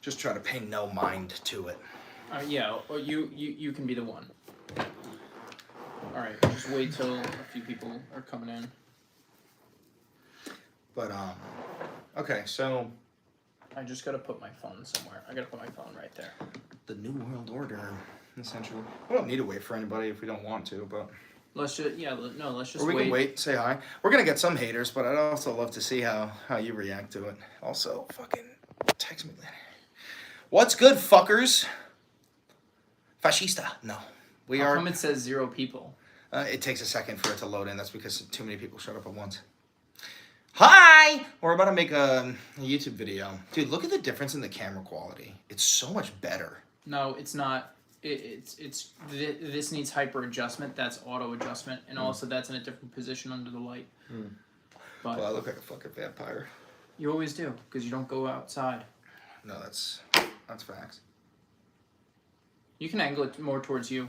just try to pay no mind to it. Yeah, or you can be the one. Alright, just wait till a few people are coming in. But, okay, so... I just gotta put my phone somewhere. I gotta put my phone right there. The New World Order, essentially. We don't need to wait for anybody if we don't want to, but... Let's just, let's just wait. Or we can wait, say hi. We're gonna get some haters, but I'd also love to see how you react to it. Also, fucking text me later. What's good, fuckers? Fascista. No. How come it says 0 people? It takes a second for it to load in. That's because too many people showed up at once. Hi! We're about to make a YouTube video. Dude, look at the difference in the camera quality. It's so much better. No, it's not. This needs hyper adjustment. That's auto adjustment, and also that's in a different position under the light. But well, I look like a fucking vampire. You always do, because you don't go outside. No, that's facts. You can angle it more towards you.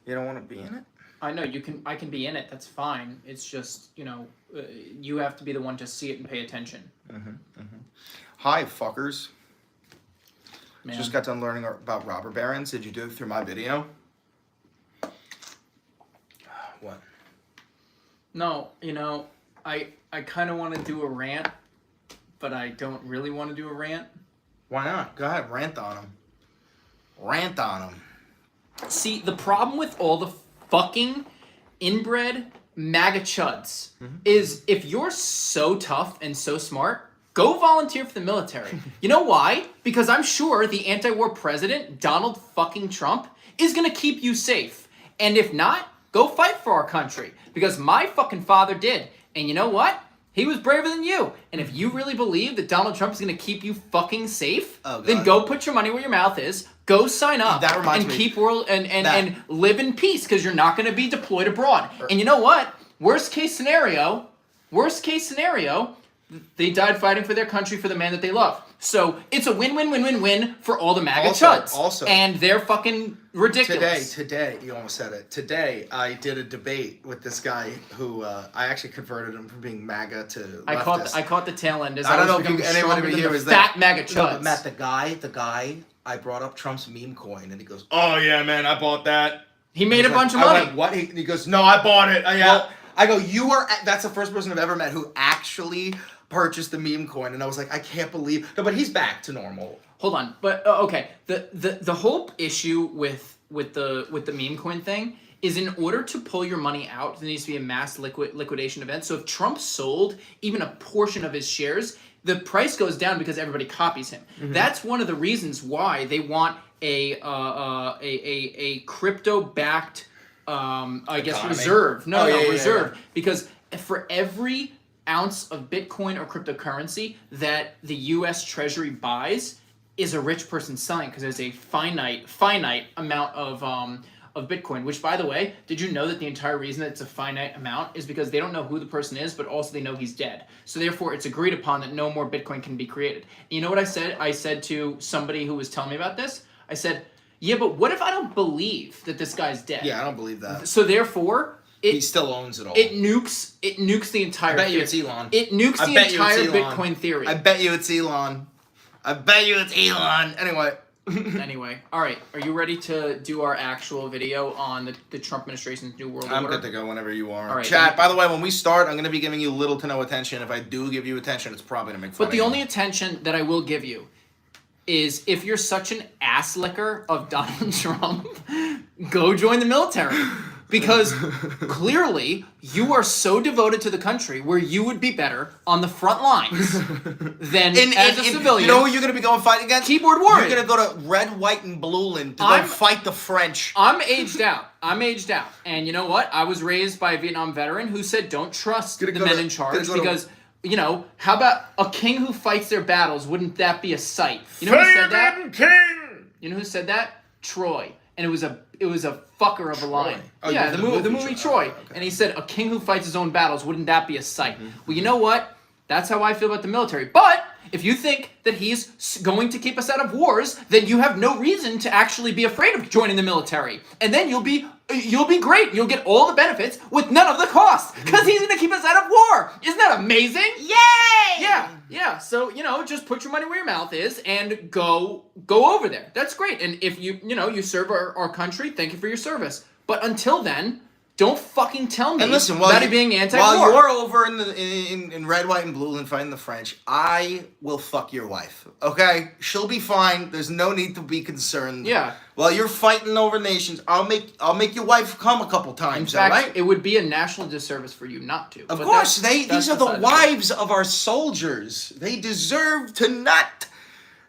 You don't want to be in it? I know you can. I can be in it. That's fine. It's just you have to be the one to see it and pay attention. Hi, fuckers. Man. Just got done learning about robber barons. Did you do it through my video? What? No, I kind of want to do a rant, but I don't really want to do a rant. Why not? Go ahead, rant on them. Rant on them. See, the problem with all the fucking inbred MAGA chuds is if you're so tough and so smart, go volunteer for the military. You know why? Because I'm sure the anti-war president, Donald fucking Trump, is gonna keep you safe. And if not, go fight for our country. Because my fucking father did. And you know what? He was braver than you. And if you really believe that Donald Trump is gonna keep you fucking safe, then go put your money where your mouth is. Go sign up that reminds and me. keep world and live in peace because you're not going to be deployed abroad. And you know what? Worst case scenario, they died fighting for their country for the man that they love. So it's a win-win-win-win-win for all the MAGA chuds. Also, and they're fucking ridiculous. Today, you almost said it. Today, I did a debate with this guy who I actually converted him from being MAGA to leftist. I caught the tail end. I don't know if anybody here was there. Fat MAGA chuds. No, but Matt, the guy. I brought up Trump's meme coin, and he goes, "Oh yeah, man, I bought that." He made a bunch of money. I went, what? He goes, "No, I bought it." I go, "You are." That's the first person I've ever met who actually purchased the meme coin, and I was like, "I can't believe." No, but he's back to normal. Hold on, but okay. The whole issue with the meme coin thing is in order to pull your money out, there needs to be a mass liquidation event. So if Trump sold even a portion of his shares, the price goes down because everybody copies him. That's one of the reasons why they want a crypto-backed, reserve. Reserve. Because for every ounce of Bitcoin or cryptocurrency that the U.S. Treasury buys is a rich person selling because there's a finite amount of Bitcoin, which, by the way, did you know that the entire reason that it's a finite amount is because they don't know who the person is, but also they know he's dead. So therefore, it's agreed upon that no more Bitcoin can be created. And you know what I said? I said to somebody who was telling me about this, I said, yeah, but what if I don't believe that this guy's dead? Yeah, I don't believe that. So therefore, he still owns it all. It nukes the entire. I bet you it's Elon. It nukes the entire Bitcoin theory. I bet you it's Elon. Anyway, all right. Are you ready to do our actual video on the Trump administration's New World Order? I'm good to go whenever you are. All right, Chat, by the way, when we start, I'm going to be giving you little to no attention. If I do give you attention, it's probably to make fun But the only attention that I will give you is if you're such an ass licker of Donald Trump, go join the military. Because clearly you are so devoted to the country where you would be better on the front lines than as a civilian. You know who you're going to be going fighting against? Keyboard warrior. You're going to go to Red, White, and Blueland to go fight the French. I'm aged out. And you know what? I was raised by a Vietnam veteran who said don't trust the men in charge because, how about a king who fights their battles? Wouldn't that be a sight? You know who said that? King! You know who said that? Troy. And it was a fucker of a line. Oh, yeah, the movie Troy. Okay. And he said, a king who fights his own battles, wouldn't that be a sight? Well, you know what? That's how I feel about the military. But If you think that he's going to keep us out of wars, then you have no reason to actually be afraid of joining the military. And then you'll be great. You'll get all the benefits with none of the costs because he's going to keep us out of war. Isn't that amazing? Yay! Yeah. So, just put your money where your mouth is and go over there. That's great. And if you serve our country, thank you for your service. But until then, don't fucking tell me and listen, about it being anti-war. While you're over in red, white, and blue and fighting the French, I will fuck your wife. Okay, she'll be fine. There's no need to be concerned. Yeah. While you're fighting over nations, I'll make your wife come a couple times. In fact, all right? it would be a national disservice for you not to. Of course, these are the wives of our soldiers. They deserve to not.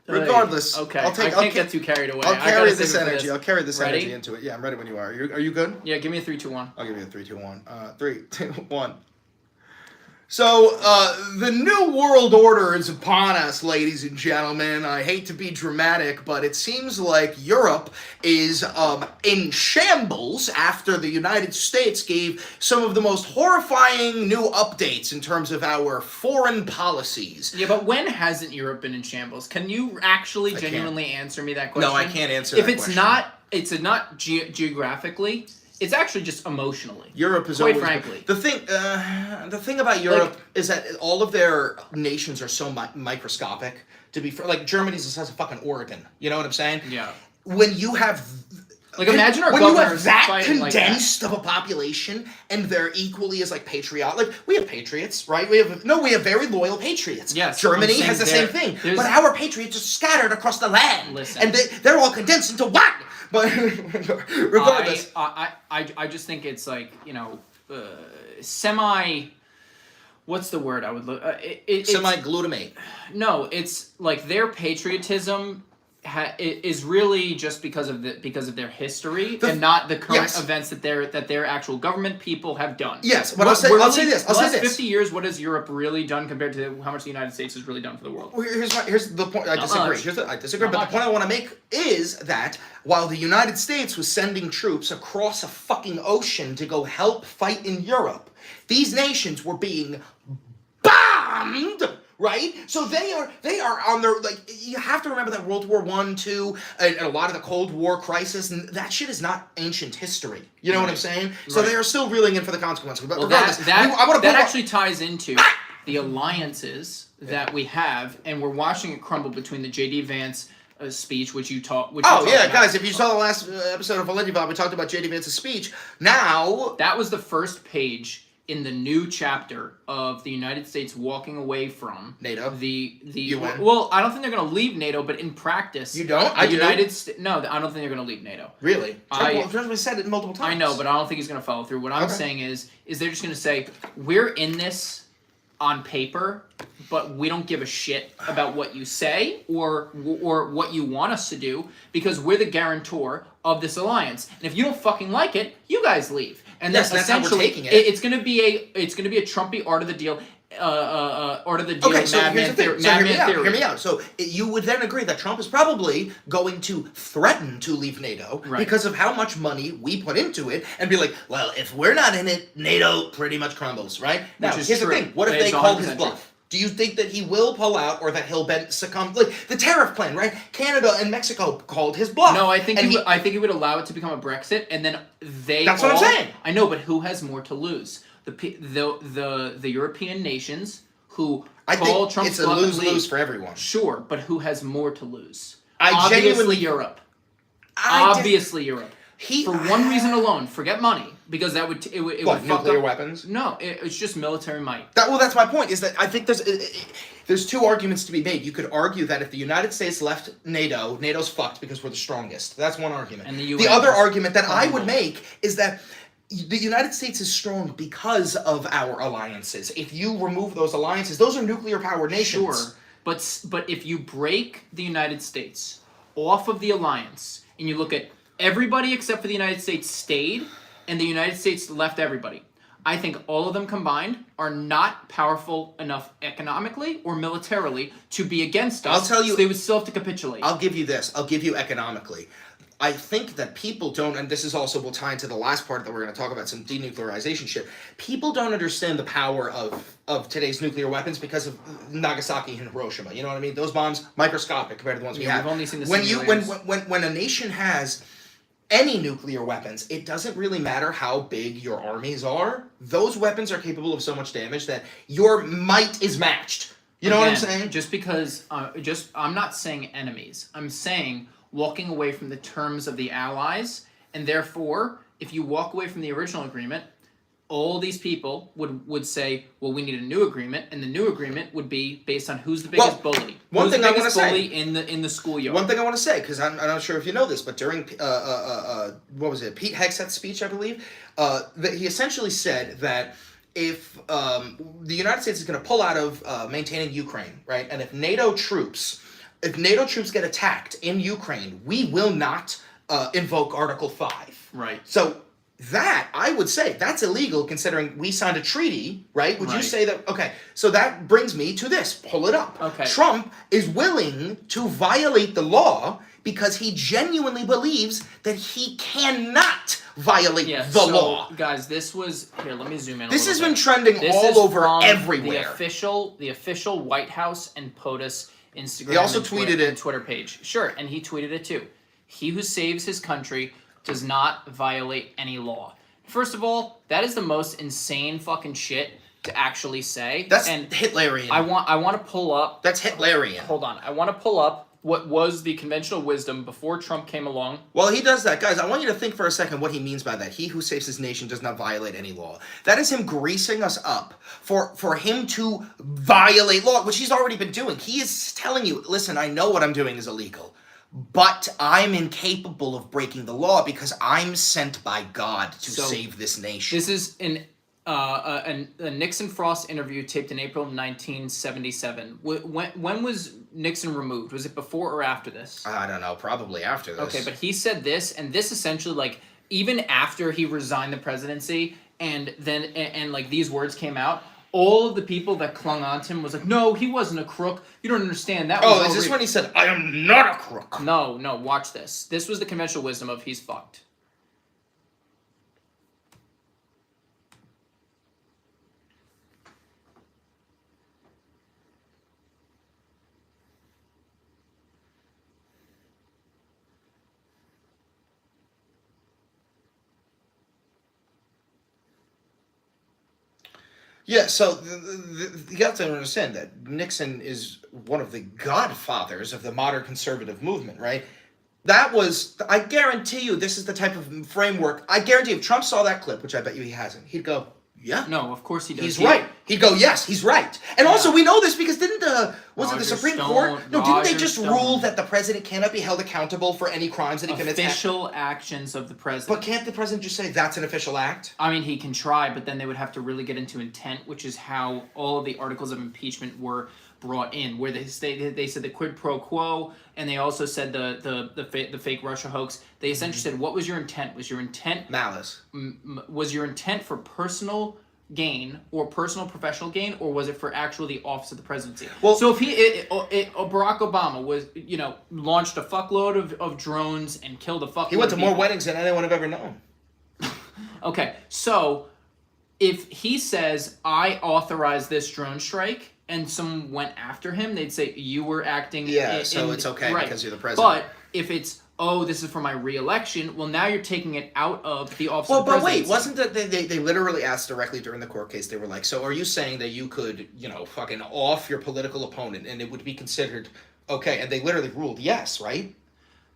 Regardless, okay. I can't get too carried away. I'll carry this energy. I'll carry this Ready? energy into it. Yeah, I'm ready when you are. Are you good? Yeah, give me a 3, 2, 1. I'll give you a 3, 2, 1. 3, 2, 1. So, the new world order is upon us, ladies and gentlemen. I hate to be dramatic, but it seems like Europe is in shambles after the United States gave some of the most horrifying new updates in terms of our foreign policies. Yeah, but when hasn't Europe been in shambles? Can you actually genuinely answer me that question? No, I can't answer if that it's question. It's not geographically. It's actually just emotionally. Europe is quite always frankly. The thing about Europe is that all of their nations are so microscopic. To be like Germany's the size of fucking Oregon. You know what I'm saying? Yeah. When you have imagine our when you have governors that fighting condensed like of a population and they're equally as patriotic. Like we have patriots, right? We have very loyal patriots. Yes, Germany has the same thing, but our patriots are scattered across the land, and they're all condensed into one. But regardless, I just think it's semi. What's the word I would look? Semi-glutamate. No, it's like their patriotism is really just because of their history and not the current events that their actual government people have done. Yes, but I'll say this. The last 50 years, what has Europe really done compared to how much the United States has really done for the world? Well, here's the point. I disagree. I disagree. But the point I want to make is that while the United States was sending troops across a fucking ocean to go help fight in Europe, these nations were being bombed. Right? So they are on their, you have to remember that World War I, II, and a lot of the Cold War crisis, and that shit is not ancient history. You know what I'm saying? So they are still reeling in for the consequences. But regardless, that actually ties into the alliances that we have, and we're watching it crumble between the J.D. Vance speech, which you talked about. Guys, if you saw the last episode of Valenti Bob, we talked about J.D. Vance's speech. Now... That was the first page in the new chapter of the United States walking away from NATO, the UN. Well, I don't think they're going to leave NATO, but in practice, you don't. No, I don't think they're going to leave NATO. Really? Trump said it multiple times. I know, but I don't think he's going to follow through. What I'm saying is they're just going to say we're in this on paper, but we don't give a shit about what you say or what you want us to do because we're the guarantor of this alliance. And if you don't fucking like it, you guys leave. And that's essentially how we're taking it. It's going to be a Trumpy art of the deal. Art of the deal. Okay, so here's the thing. Hear me out. So you would then agree that Trump is probably going to threaten to leave NATO because of how much money we put into it, and be like, well, if we're not in it, NATO pretty much crumbles, right? Now, here's the thing. What if they call his bluff? Do you think that he will pull out or that he'll succumb? Like the tariff plan, right? Canada and Mexico called his bluff. No, I think he would allow it to become a Brexit, and then That's what I'm saying. I know, but who has more to lose? The European nations who call Trump's it's a lose-lose for everyone. Sure, but who has more to lose? Genuinely Europe. Obviously Europe. For one reason alone, forget money, because that would nuclear weapons? No, it's just military might. That's my point. Is that I think there's two arguments to be made. You could argue that if the United States left NATO, NATO's fucked because we're the strongest. That's one argument. And the The other argument that I would make is that the United States is strong because of our alliances. If you remove those alliances, those are nuclear-powered nations. Sure, but if you break the United States off of the alliance and you look at everybody except for the United States stayed, and the United States left everybody. I think all of them combined are not powerful enough economically or militarily to be against us. I'll tell you, so they would still have to capitulate. I'll give you this. I'll give you economically. I think that people don't, and this is also, will tie into the last part that we're going to talk about, some denuclearization shit. People don't understand the power of today's nuclear weapons because of Nagasaki and Hiroshima. You know what I mean? Those bombs, microscopic compared to the ones we have. We've only seen the when a nation has any nuclear weapons, it doesn't really matter how big your armies are. Those weapons are capable of so much damage that your might is matched. You know what I'm saying? Just because, I'm not saying enemies. I'm saying walking away from the terms of the Allies, and therefore, if you walk away from the original agreement, all these people would say, well, we need a new agreement, and the new agreement would be based on who's the biggest bully. One thing I want to say in the schoolyard. One thing I want to say, because I'm not sure if you know this, but during what was it, Pete Hegseth's speech, I believe, that he essentially said that if the United States is going to pull out of maintaining Ukraine, right, and if NATO troops get attacked in Ukraine, we will not invoke Article 5. Right. So that, I would say, that's illegal considering we signed a treaty, right? Would you say that? Okay, so that brings me to this. Pull it up. Okay. Trump is willing to violate the law because he genuinely believes that he cannot violate the law. Guys, this was... Here, let me zoom in This has been trending all over everywhere. The official White House and POTUS Instagram he also tweeted it. and Twitter page. Sure, and he tweeted it too. He who saves his country does not violate any law. First of all, that is the most insane fucking shit to actually say. That's Hitlerian. I want to pull up... That's Hitlerian. Hold on. I want to pull up what was the conventional wisdom before Trump came along. Well, he does that. Guys, I want you to think for a second what he means by that. He who saves his nation does not violate any law. That is him greasing us up for him to violate law, which he's already been doing. He is telling you, listen, I know what I'm doing is illegal, but I'm incapable of breaking the law because I'm sent by God to save this nation. This is a Nixon Frost interview taped in April 1977. When was Nixon removed? Was it before or after this? I don't know. Probably after this. Okay, but he said this, and this essentially, like, even after he resigned the presidency, and then and like these words came out, all of the people that clung on to him was like, no, he wasn't a crook. You don't understand. That was is this when he said, I am not a crook? No, watch this. This was the conventional wisdom of he's fucked. Yeah, so you have to understand that Nixon is one of the godfathers of the modern conservative movement, right? That was, I guarantee you, this is the type of framework, I guarantee if Trump saw that clip, which I bet you he hasn't, he'd go, yeah. No, of course he does. He's right. He'd go, yes, he's right. And also, we know this because didn't the Supreme Court? No, didn't they just rule that the president cannot be held accountable for any crimes that he commits? Official actions of the president. But can't the president just say that's an official act? I mean, he can try, but then they would have to really get into intent, which is how all of the articles of impeachment were brought in, where they said the quid pro quo, and they also said the fake Russia hoax. They essentially said, what was your intent? Was your intent malice? Was your intent for personal gain or personal professional gain, or was it for actual the office of the presidency? Well, so if Barack Obama was, launched a fuckload of drones and killed a fuckload, he went to more weddings than anyone I've ever known. Okay, so if he says, I authorized this drone strike, and someone went after him, they'd say, you were acting... Yeah, so it's okay because you're the president. But if it's, this is for my re-election, well, now you're taking it out of the office of the presidency. But wait, wasn't that... They literally asked directly during the court case, they were like, so are you saying that you could, fucking off your political opponent and it would be considered okay? And they literally ruled yes, right?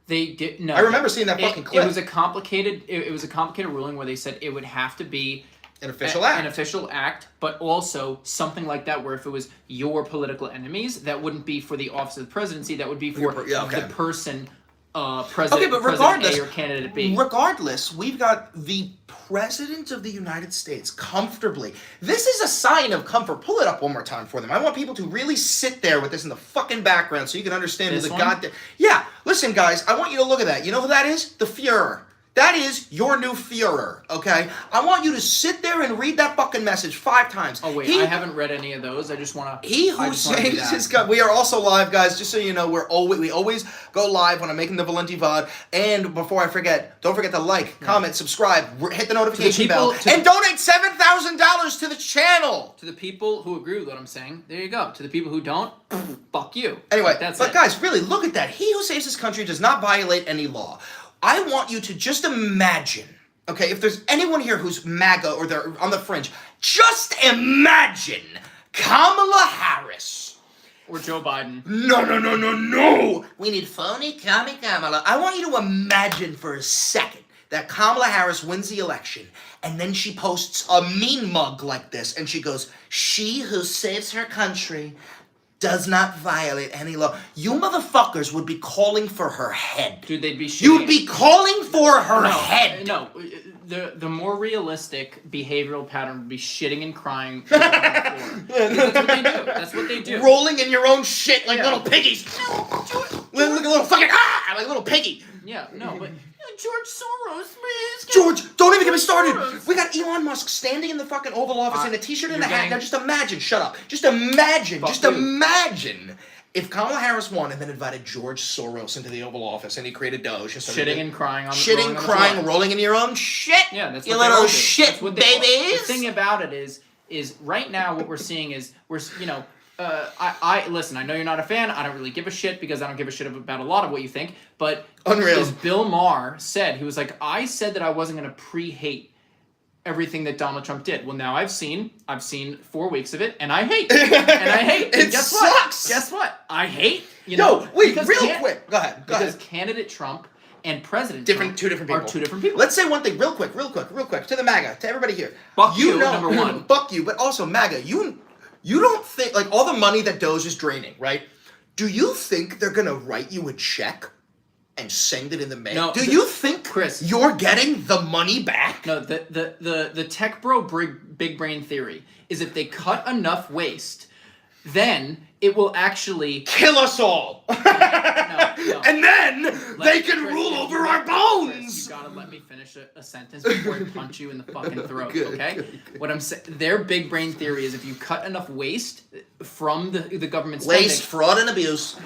They did... No. I remember seeing that fucking clip. It was a complicated ruling where they said it would have to be... An official act. An official act, but also something like that where if it was your political enemies, that wouldn't be for the office of the presidency, that would be for the person, president, but President A or candidate B. Regardless, we've got the President of the United States comfortably. This is a sign of comfort. Pull it up one more time for them. I want people to really sit there with this in the fucking background so you can understand who the goddamn... Yeah, listen, guys, I want you to look at that. You know who that is? The Fuhrer. That is your new Führer, okay? I want you to sit there and read that fucking message 5 times. Oh, wait, I haven't read any of those. I just want to... He who saves his country... We are also live, guys, just so you know, we always go live when I'm making the Valenti VOD. And before I forget, don't forget to like, comment, subscribe, hit the notification bell, and donate $7,000 to the channel! To the people who agree with what I'm saying, there you go. To the people who don't, fuck you. Anyway, but guys, really, look at that. He who saves his country does not violate any law. I want you to just imagine, okay, if there's anyone here who's MAGA or they're on the fringe, just imagine Kamala Harris. Or Joe Biden. No. We need phony Kamala. I want you to imagine for a second that Kamala Harris wins the election, and then she posts a mean mug like this, and she goes, she who saves her country does not violate any law. You motherfuckers would be calling for her head. Dude, they'd be shitting. You'd be calling for her head. No, the more realistic behavioral pattern would be shitting and crying on the floor. That's what they do. Rolling in your own shit like little piggies. Little fucking like a little piggy. Yeah, no, but George Soros, please. George, don't even get me started. We got Elon Musk standing in the fucking Oval Office in a t-shirt and a hat. Now just imagine, shut up. Just imagine if Kamala Harris won and then invited George Soros into the Oval Office and he created Doge. And shitting and crying on the rolling in your own shit. Yeah, that's what you little shit babies. The thing about it is right now what we're seeing is I listen, I know you're not a fan. I don't really give a shit because I don't give a shit about a lot of what you think. But as Bill Maher said, he was like, I said that I wasn't going to pre-hate everything that Donald Trump did. Well, now I've seen 4 weeks of it, and I hate. And guess sucks. What? Guess what? I hate. Quick. Go ahead. Because candidate Trump and President Trump two different people. Are two different people. Let's say one thing real quick, to the MAGA, to everybody here. Fuck you, number one. Fuck you, but also MAGA, you don't think, like, all the money that Doge is draining, right? Do you think they're gonna write you a check and send it in the mail? No, do you think, Chris, you're getting the money back? No, the tech bro big brain theory is if they cut enough waste, then it will actually kill us all. No. And then they can rule over our bones. Chris, you gotta let me finish a sentence before I punch you in the fucking throat, okay? What I'm saying, their big brain theory is if you cut enough waste from the government spending... Waste, fraud, and abuse.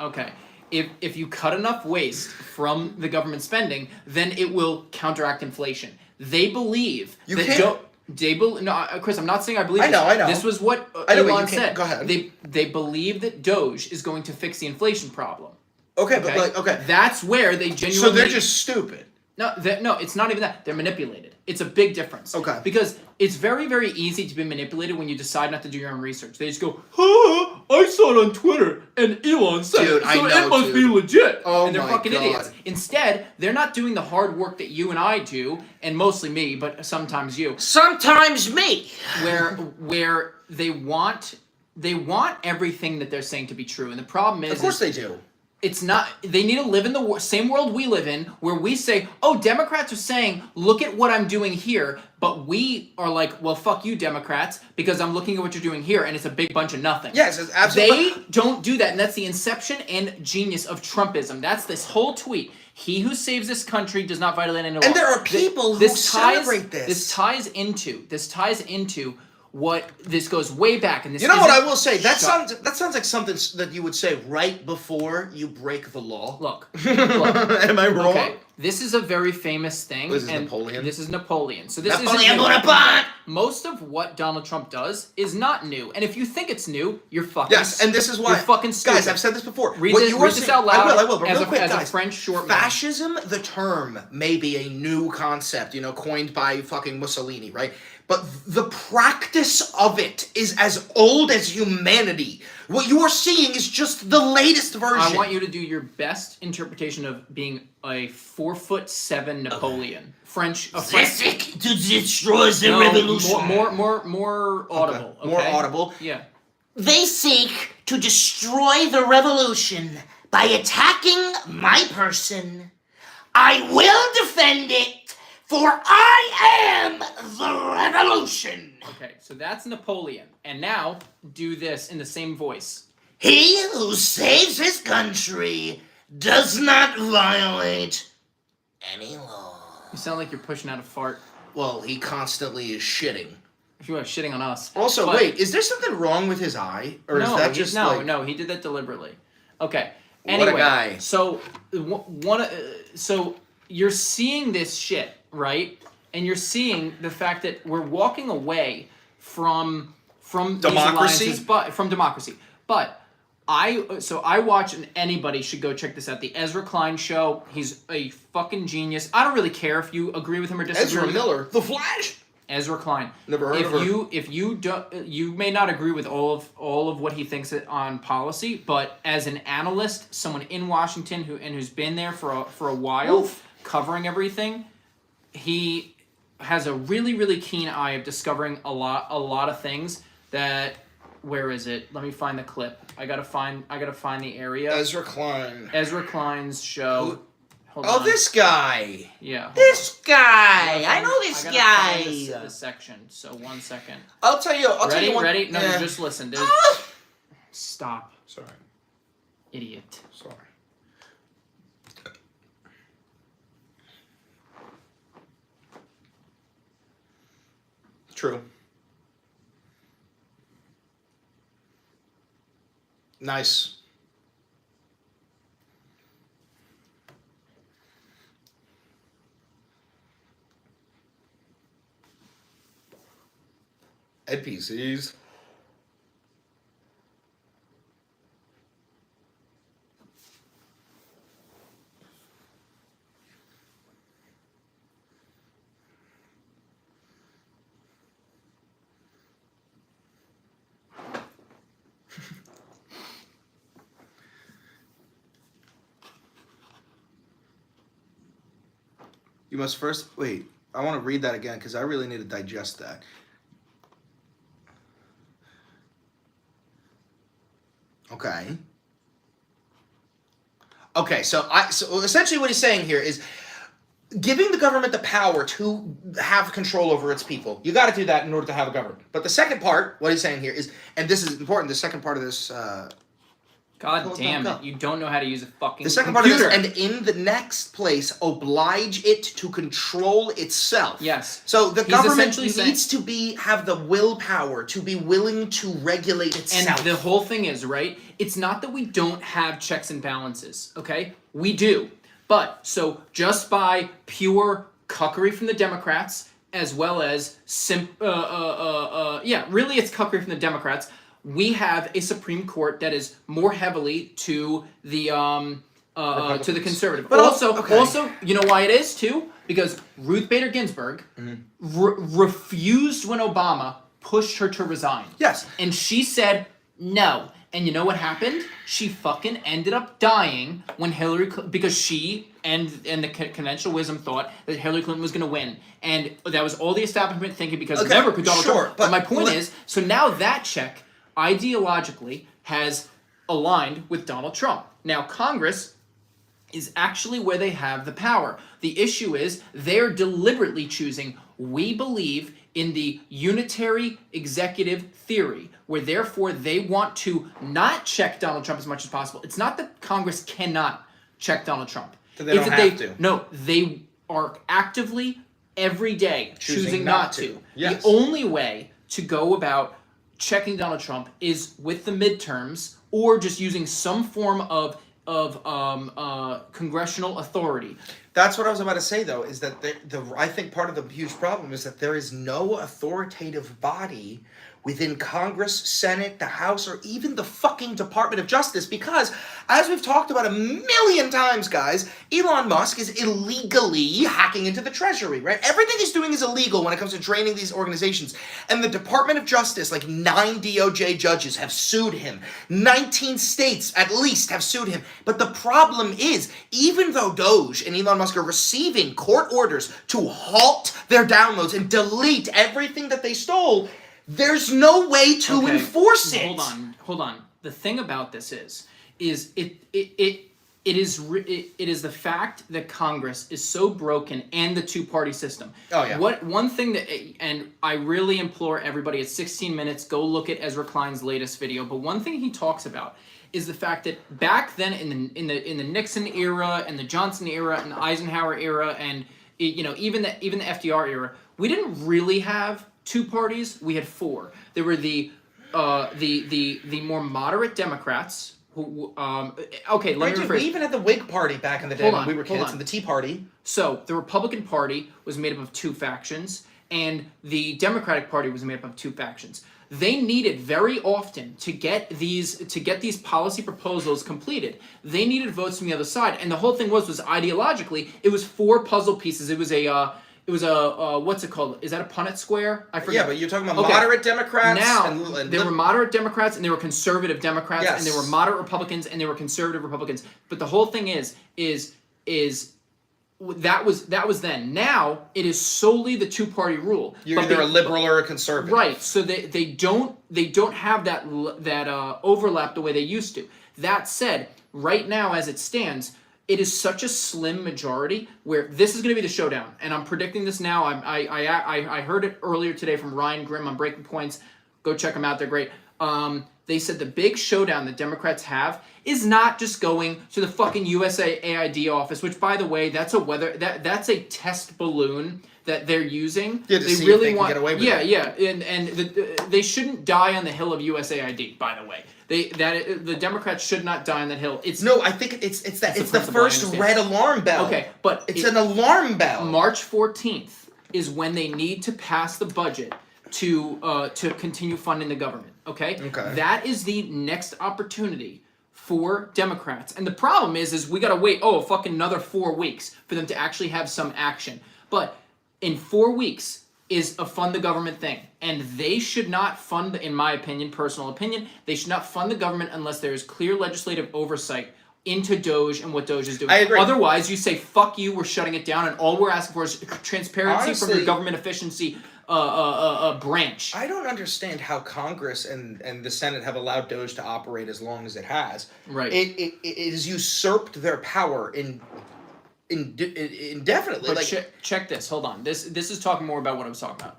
Okay. If you cut enough waste from the government spending, then it will counteract inflation. They believe Chris, I'm not saying I believe this. I know. This was what Elon said. Go ahead. They believe that Doge is going to fix the inflation problem. Okay, but That's where they genuinely... So they're just stupid. No, it's not even that. They're manipulated. It's a big difference. Okay. Because it's very, very easy to be manipulated when you decide not to do your own research. They just go, I saw it on Twitter, and Elon said it, so it must be legit. Oh, and they're fucking idiots. Instead, they're not doing the hard work that you and I do, and mostly me, but sometimes you. Sometimes me. Where they want everything that they're saying to be true, and the problem is... Of course they do. It's not... They need to live in the same world we live in, where we say, oh, Democrats are saying, look at what I'm doing here, but we are like, well, fuck you, Democrats, because I'm looking at what you're doing here, and it's a big bunch of nothing. Yes, it's absolutely... They don't do that, and that's the inception and genius of Trumpism. That's this whole tweet. He who saves this country does not violate any law. And there are people who celebrate this. This ties into what this goes way back, and this. You know what I will say? That sounds like something that you would say right before you break the law. Look. Am I wrong? Okay, this is a very famous thing. This is Napoleon. This is Napoleon. So this Napoleon Bonaparte. Most of what Donald Trump does is not new, and if you think it's new, you're fucking. Yes, and this is why. You're fucking stupid. Guys, I've said this before. Read this out loud. I will. But real quick, guys. As a French short Fascism, the term, may be a new concept, coined by fucking Mussolini, right? But the practice of it is as old as humanity. What you are seeing is just the latest version. I want you to do your best interpretation of being a 4'7" Napoleon. French. To destroy the revolution. More audible. Okay. More audible. Yeah. They seek to destroy the revolution by attacking my person. I will defend it. For I am the revolution. Okay, so that's Napoleon. And now, do this in the same voice. He who saves his country does not violate any law. You sound like you're pushing out a fart. Well, he constantly is shitting. If you are shitting on us. Also, But- wait, is there something wrong with his eye? Or is that just no, he did that deliberately. Okay. Anyway, What a guy. So so you're seeing this shit, right? And you're seeing the fact that we're walking away from democracy? these alliances, from democracy. But I watch, and anybody should go check this out, the Ezra Klein show. He's a fucking genius. I don't really care if you agree with him or disagree Ezra with him. Miller, The Flash. Ezra Klein. Never heard of her. If you don't, you may not agree with all of what he thinks on policy, but as an analyst, someone in Washington who's been there for a while, covering everything, he has a really, really keen eye of discovering a lot of things that. Where is it? Let me find the clip. I gotta find the area. Ezra Klein. Ezra Klein's show. Hold Oh, on. this guy. Yeah. This guy. I know this I gotta find guy. this section. So 1 second. I'll tell you one. Ready? No, Yeah. just listen. Stop, Sorry. idiot. Sorry. True. Nice. NPCs. You must first wait. I want to read that again because I really need to digest that. Okay. Okay, so essentially what he's saying here is giving the government the power to have control over its people. You got to do that in order to have a government. But the second part, what he's saying here is, and this is important, the second part of this God damn it! You don't know how to use a fucking the second computer. part of this, and in the next place, oblige it to control itself. Yes. So the He's government essentially needs to have the willpower to be willing to regulate itself. And the whole thing is, right, it's not that we don't have checks and balances, okay? We do. But, so, just by pure cuckery from the Democrats, as well as, really it's cuckery from the Democrats, we have a Supreme Court that is more heavily to the conservative. But also, you know why it is too? Because Ruth Bader Ginsburg refused when Obama pushed her to resign. Yes. And she said no. And you know what happened? She fucking ended up dying when because she and the conventional wisdom thought that Hillary Clinton was going to win. And that was all the establishment thinking because never could Donald Trump. But my point is, so now that check ideologically has aligned with Donald Trump. Now Congress is actually where they have the power. The issue is they're deliberately choosing, we believe in the unitary executive theory, where therefore they want to not check Donald Trump as much as possible. It's not that Congress cannot check Donald Trump. So they don't have to. No, they are actively every day choosing not to. Yes. The only way to go about checking Donald Trump is with the midterms or just using some form of congressional authority. That's what I was about to say, though, is that I think part of the huge problem is that there is no authoritative body within Congress, Senate, the House, or even the fucking Department of Justice, because, as we've talked about a million times, guys, Elon Musk is illegally hacking into the Treasury, right? Everything he's doing is illegal when it comes to draining these organizations. And the Department of Justice, like 9 DOJ judges have sued him. 19 states, at least, have sued him. But the problem is, even though Doge and Elon Musk are receiving court orders to halt their downloads and delete everything that they stole, there's no way to enforce it. Hold on. The thing about this is it It is the fact that Congress is so broken and the two-party system. Oh, yeah. One thing that, and I really implore everybody, it's 16 minutes, go look at Ezra Klein's latest video, but one thing he talks about is the fact that back then in the Nixon era and the Johnson era and the Eisenhower era and even the FDR era, we didn't really have two parties, we had four. There were the more moderate Democrats who, okay, let me rephrase. We even had the Whig Party back in the day when we were kids, and the Tea Party. So the Republican Party was made up of two factions, and the Democratic Party was made up of two factions. They needed very often to get these policy proposals completed. They needed votes from the other side, and the whole thing was ideologically, it was four puzzle pieces. It was a what's it called? Is that a Punnett square? I forget. Yeah, but you're talking about moderate Democrats. Now, there were moderate Democrats and there were conservative Democrats, yes. and there were moderate Republicans and there were conservative Republicans. But the whole thing is that was then. Now it is solely the two-party rule. You're either a liberal or a conservative. Right. So they don't have that overlap the way they used to. That said, right now as it stands, it is such a slim majority where this is going to be the showdown, and I'm predicting this now. I heard it earlier today from Ryan Grimm on Breaking Points. Go check them out; they're great. They said the big showdown that Democrats have is not just going to the fucking USAID office, which, by the way, that's a test balloon that they're using. Yeah, to see if they can get away with it. Yeah, and they shouldn't die on the hill of USAID. By the way. The Democrats should not die on that hill. I think it's the first red alarm bell. Okay, but it's an alarm bell. March 14th is when they need to pass the budget to continue funding the government. Okay, that is the next opportunity for Democrats. And the problem is we gotta wait fucking another 4 weeks for them to actually have some action. But in 4 weeks is a fund the government thing. And they should not fund, in my opinion, personal opinion, they should not fund the government unless there is clear legislative oversight into Doge and what Doge is doing. I agree. Otherwise, you say, fuck you, we're shutting it down, and all we're asking for is transparency from your government efficiency branch. I don't understand how Congress and the Senate have allowed Doge to operate as long as it has. Right. It has usurped their power indefinitely. But check this. Hold on. This is talking more about what I was talking about.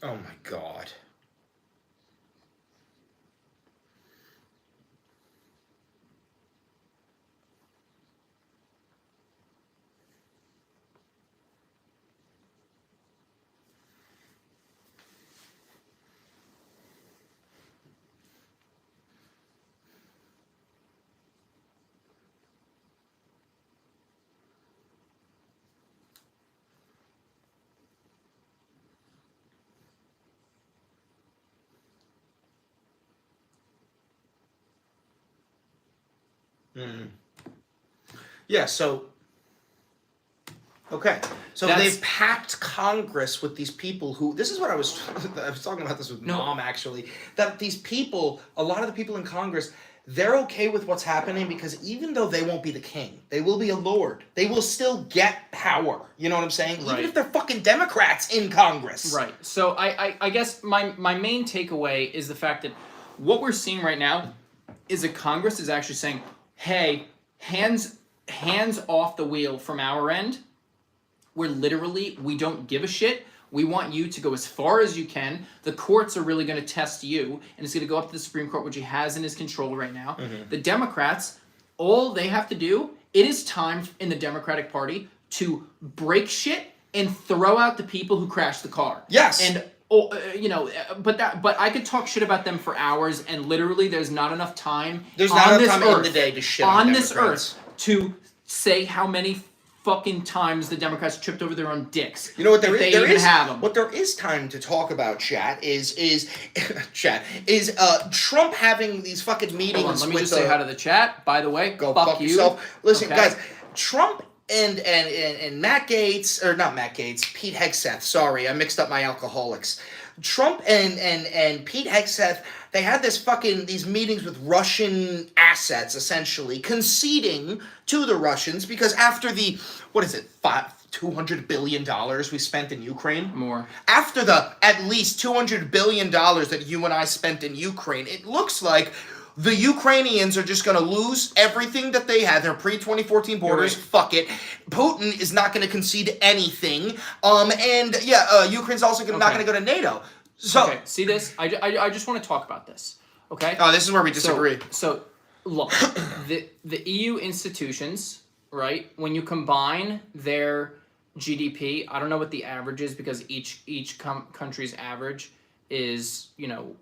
Oh my God. Yeah, so they've packed Congress with these people who, this is what I was talking about this with Mom actually, that these people, a lot of the people in Congress, they're okay with what's happening because even though they won't be the king, they will be a lord. They will still get power. You know what I'm saying? Right. Even if they're fucking Democrats in Congress. Right. So I guess my main takeaway is the fact that what we're seeing right now is that Congress is actually saying, hey, hands off the wheel from our end. We're literally, we don't give a shit. We want you to go as far as you can. The courts are really going to test you, and it's going to go up to the Supreme Court, which he has in his control right now. Mm-hmm. The Democrats, all they have to do, it is time in the Democratic Party to break shit and throw out the people who crashed the car. Yes. And but I could talk shit about them for hours, and literally, there's not enough time. There's not enough time in the day to shit on this Democrats. earth to say how many fucking times the Democrats tripped over their own dicks. You know what there if is? They even have them. What there is time to talk about, chat, is Trump having these fucking meetings. Hold on, let me with just say hi to the chat. By the way, go fuck you. yourself. Listen, okay? guys, Trump and Matt Gaetz, or not Matt Gaetz, Pete Hegseth. Sorry, I mixed up my alcoholics. Trump and Pete Hegseth, they had these meetings with Russian assets, essentially, conceding to the Russians because after the, $200 billion we spent in Ukraine? More. After the at least $200 billion that you and I spent in Ukraine, it looks like the Ukrainians are just going to lose everything that they had. Their pre-2014 borders, fuck it. Putin is not going to concede anything. Ukraine's also not going to go to NATO. So, okay, see this? I just want to talk about this, okay? Oh, this is where we disagree. So look, the EU institutions, right, when you combine their GDP, I don't know what the average is because each country's average is, you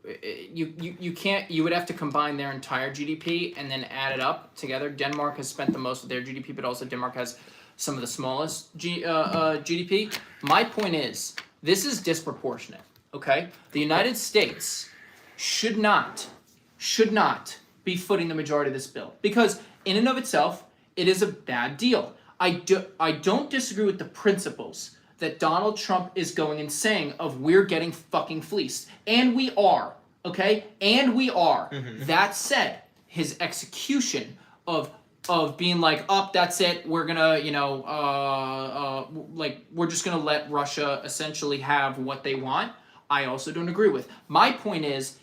would have to combine their entire GDP and then add it up together. Denmark has spent the most of their GDP, but also Denmark has some of the smallest GDP. My point is, this is disproportionate, okay? The United States should not be footing the majority of this bill because in and of itself, it is a bad deal. I don't disagree with the principles that Donald Trump is going and saying of we're getting fucking fleeced. And we are, okay? And we are. Mm-hmm. That said, his execution of being like, that's it, we're gonna, we're just gonna let Russia essentially have what they want, I also don't agree with. My point is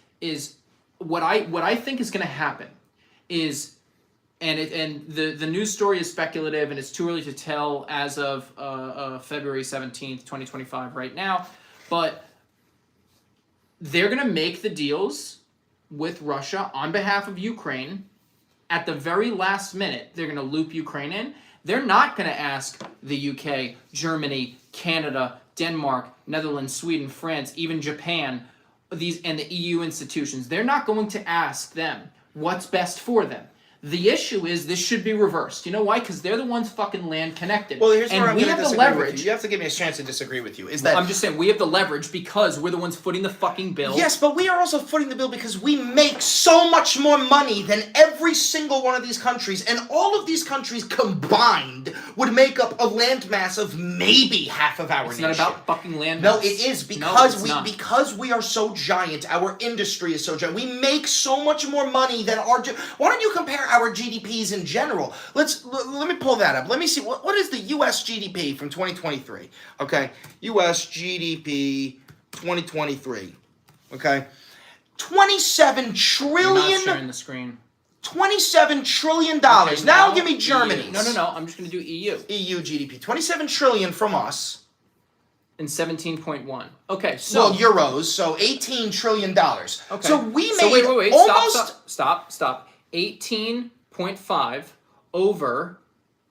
what I think is gonna happen is, and the news story is speculative and it's too early to tell as of February 17th, 2025 right now, but they're going to make the deals with Russia on behalf of Ukraine. At the very last minute, they're going to loop Ukraine in. They're not going to ask the UK, Germany, Canada, Denmark, Netherlands, Sweden, France, even Japan, and the EU institutions. They're not going to ask them what's best for them. The issue is this should be reversed. You know why? Because they're the ones fucking land connected. Well, here's and where I'm we going to have the disagree leverage. with you. You have to give me a chance to disagree with you. I'm just saying we have the leverage because we're the ones footing the fucking bill. Yes, but we are also footing the bill because we make so much more money than every single one of these countries, and all of these countries combined would make up a landmass of maybe half of our nation. It's not about fucking landmass. No, it is because because we are so giant. Our industry is so giant. We make so much more money than our. Why don't you compare our GDPs in general? Let me pull that up. Let me see what is the U.S. GDP from 2023. Okay, U.S. GDP 2023. Okay, 27 trillion. You're not sharing the screen. $27 trillion. Okay, now give me Germany's. No. I'm just going to do EU. EU GDP. 27 trillion from us. And 17.1. Okay, so... Well, euros, so $18 trillion. Okay. So we made wait. almost... Stop. 18.5 over...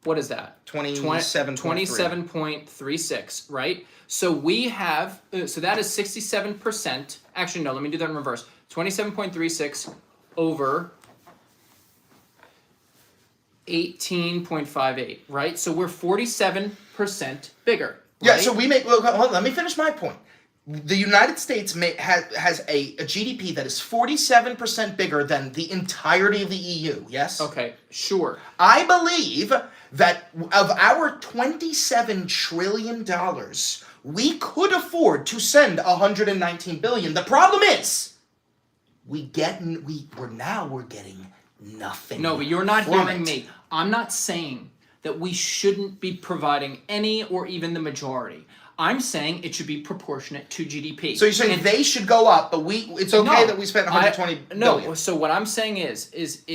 What is that? 27.36, right? So we have... So that is 67%. Actually, no, let me do that in reverse. 27.36 over... 18.58, right? So we're 47% bigger. Yeah, right? so we make... Hold on, let me finish my point. The United States has a GDP that is 47% bigger than the entirety of the EU, yes? Okay, sure. I believe that of our $27 trillion, we could afford to send $119 billion. The problem is, we're getting nothing. No, but you're not hearing me. I'm not saying that we shouldn't be providing any or even the majority. I'm saying it should be proportionate to GDP. So you're saying they should go up, but it's okay that we spent $120 billion. No, so what I'm saying is if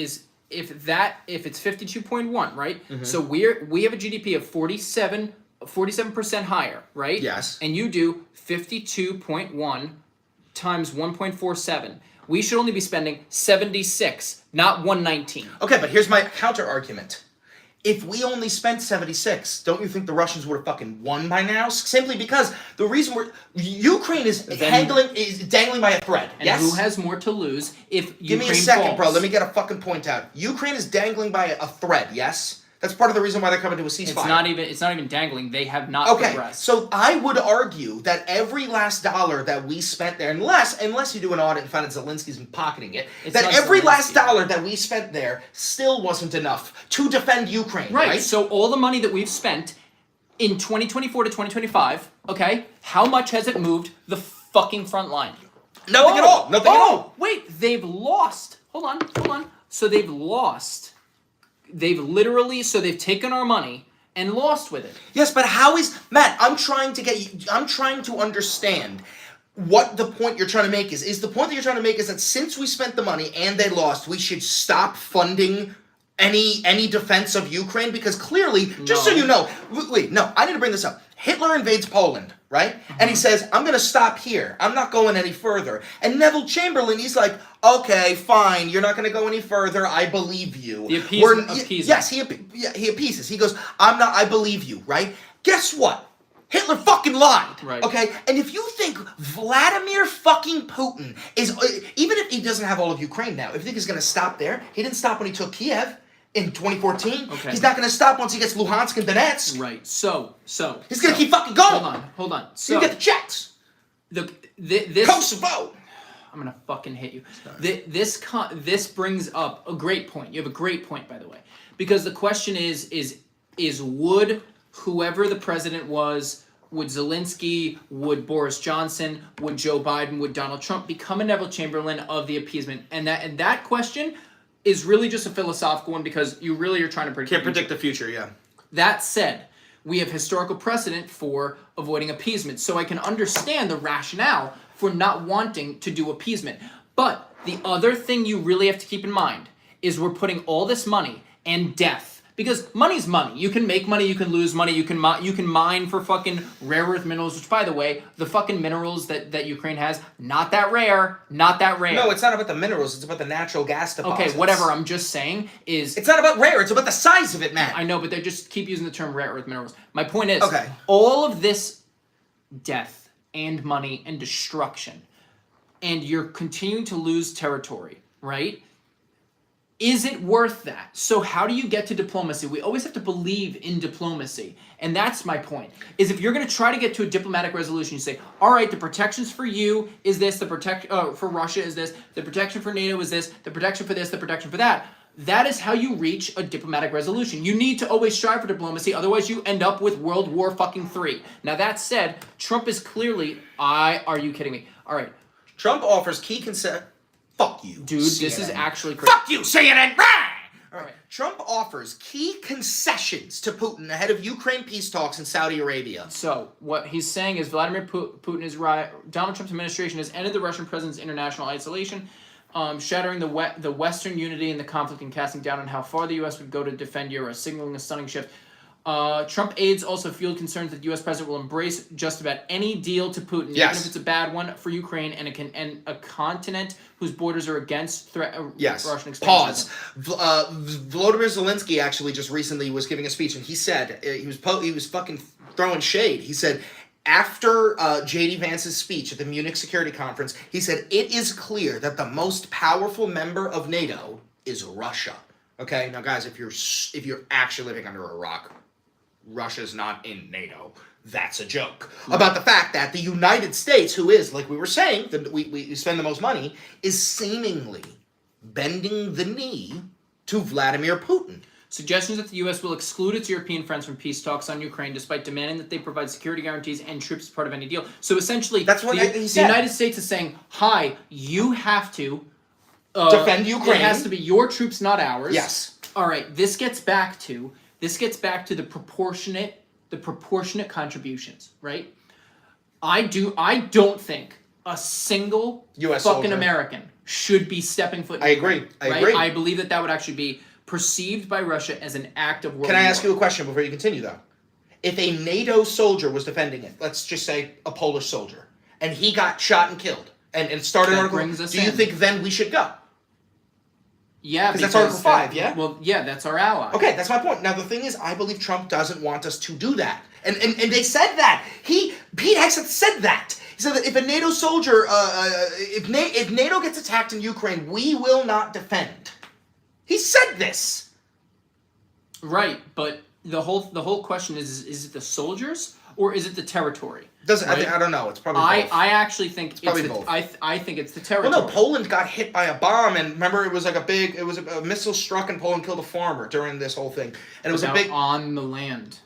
it's 52.1, right? Mm-hmm. So we have a GDP of 47% higher, right? Yes. And you do 52.1 times 1.47. We should only be spending 76, not 119. Okay, but here's my counter argument. If we only spent 76, don't you think the Russians would have fucking won by now? Simply because the reason Ukraine is dangling by a thread. And yes? who has more to lose if Ukraine Give me a second, falls? bro. Let me get a fucking point out. Ukraine is dangling by a thread, yes? That's part of the reason why they're coming to a ceasefire. It's not even dangling. They have not progressed. So I would argue that every last dollar that we spent there, unless you do an audit and find out Zelensky's been pocketing it, that every last dollar that we spent there still wasn't enough to defend Ukraine. Right. So all the money that we've spent in 2024 to 2025, okay, how much has it moved the fucking front line? Nothing at all. Nothing at all. Wait, they've lost. Hold on. So they've lost. They've taken our money and lost with it. Yes, but how is Matt? I'm trying to understand what the point you're trying to make is. Is the point that you're trying to make is that since we spent the money and they lost, we should stop funding any defense of Ukraine? Because clearly, just so you know, wait, no, I need to bring this up. Hitler invades Poland, right? Mm-hmm. And he says, I'm going to stop here. I'm not going any further. And Neville Chamberlain, he's like, okay, fine, you're not going to go any further. I believe you. The appeasement. Yes, he appeases. He goes, I believe you, right? Guess what? Hitler fucking lied, right? Okay? And if you think Vladimir fucking Putin is, even if he doesn't have all of Ukraine now, if you think he's going to stop there, he didn't stop when he took Kiev in 2014. Okay. He's not going to stop once he gets Luhansk and Donetsk. Right. So. He's going to keep fucking going. Hold on. So. You get the checks. This Kosovo. I'm going to fucking hit you. This brings up a great point. You have a great point, by the way. Because the question is would whoever the president was, would Zelensky, would Boris Johnson, would Joe Biden, would Donald Trump become a Neville Chamberlain of the appeasement? And that question is really just a philosophical one because you really are trying to predict. Can't predict the future, yeah. That said, we have historical precedent for avoiding appeasement, so I can understand the rationale for not wanting to do appeasement. But the other thing you really have to keep in mind is we're putting all this money and death. Because money's money. You can make money, you can lose money, you can mine for fucking rare earth minerals, which, by the way, the fucking minerals that Ukraine has, not that rare. No, it's not about the minerals, it's about the natural gas deposits. Okay, whatever, I'm just saying is... It's not about rare, it's about the size of it, man. I know, but they just keep using the term rare earth minerals. My point is, okay, all of this death and money and destruction, and you're continuing to lose territory, right? Is it worth that? So how do you get to diplomacy? We always have to believe in diplomacy. And that's my point. Is if you're going to try to get to a diplomatic resolution, you say, all right, the protections for you is this, for Russia is this, the protection for NATO is this, the protection for this, the protection for that. That is how you reach a diplomatic resolution. You need to always strive for diplomacy, otherwise you end up with World War fucking III. Now that said, Trump is clearly, are you kidding me? All right. Trump offers key consent. Fuck you, dude. CNN. This is actually crazy. Fuck you, CNN. All right. Trump offers key concessions to Putin ahead of Ukraine peace talks in Saudi Arabia. So what he's saying is Vladimir Putin is right. Donald Trump's administration has ended the Russian president's international isolation, shattering the Western unity in the conflict and casting doubt on how far the U.S. would go to defend Europe, signaling a stunning shift. Trump aides also fueled concerns that the U.S. president will embrace just about any deal to Putin, even if it's a bad one for Ukraine and a continent whose borders are against Russian expansion. Pause. Volodymyr Zelensky actually just recently was giving a speech, and he said he was fucking throwing shade. He said after J.D. Vance's speech at the Munich Security Conference, he said it is clear that the most powerful member of NATO is Russia. Okay, now guys, if you're actually living under a rock, Russia's not in NATO. That's a joke. Right. About the fact that the United States, who is, like we were saying, we spend the most money, is seemingly bending the knee to Vladimir Putin. Suggestions that the U.S. will exclude its European friends from peace talks on Ukraine, despite demanding that they provide security guarantees and troops as part of any deal. So essentially, that's what he said. The United States is saying, hi, you have to defend Ukraine. It has to be your troops, not ours. Yes. All right, this gets back to the proportionate contributions, right? I don't think a single US fucking soldier. American should be stepping foot in I agree. I believe that would actually be perceived by Russia as an act of world war. Can I ask you a question before you continue, though? If a NATO soldier was defending it, let's just say a Polish soldier, and he got shot and killed, and it started an article, do you think then we should go? Yeah, because that's Article 5, yeah? Well, yeah, that's our ally. Okay, that's my point. Now, the thing is, I believe Trump doesn't want us to do that. And they said that. Pete Hegseth said that. He said that if a NATO soldier, if NATO gets attacked in Ukraine, we will not defend. He said this. Right, but the whole question is it the soldiers or is it the territory? I don't know. It's probably both. I actually think it's probably both. I think it's the territory. Well, no, Poland got hit by a bomb, and remember, it was a missile struck in Poland, killed a farmer during this whole thing, and it was a big on the land.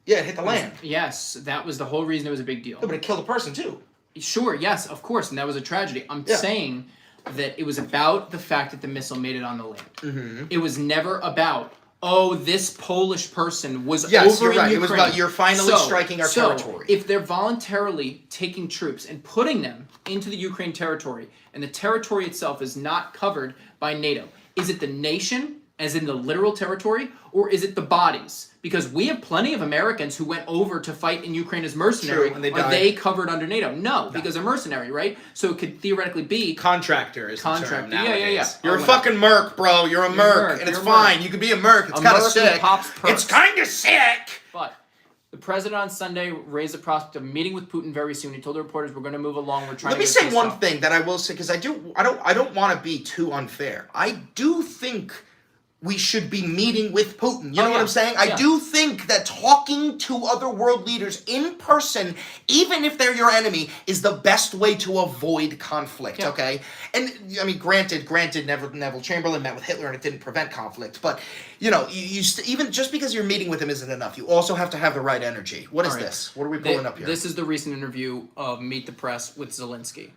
Yeah, it hit the land. Yes, that was the whole reason it was a big deal. No, but it killed a person too. Sure, yes, of course, and that was a tragedy. I'm saying that it was about the fact that the missile made it on the land. Mm-hmm. It was never about, oh, this Polish person was over you're in right. Ukraine. It was about you're finally striking our territory. If they're voluntarily taking troops and putting them into the Ukraine territory, and the territory itself is not covered by NATO, is it the nation, as in the literal territory, or is it the bodies? Because we have plenty of Americans who went over to fight in Ukraine as mercenary. True, and they Are died. they covered under NATO? No, because they're mercenary, right? So it could theoretically be Contractor is the term nowadays. Yeah. You're a fucking merc, bro. You're a merc, and it's fine. You can be a merc. It's kind of sick. It's kind of sick. But the president on Sunday raised the prospect of meeting with Putin very soon. He told the reporters, "We're going to move along. We're trying." Let me say one thing that I will say, because I don't want to be too unfair. I do think we should be meeting with Putin. You know what I'm saying? I do think that talking to other world leaders in person, even if they're your enemy, is the best way to avoid conflict, okay? And, I mean, granted, Neville Chamberlain met with Hitler and it didn't prevent conflict, but, you know, even just because you're meeting with him isn't enough. You also have to have the right energy. What is this? What are we pulling up here? This is the recent interview of Meet the Press with Zelensky.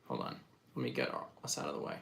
Hold on. Let me get us out of the way.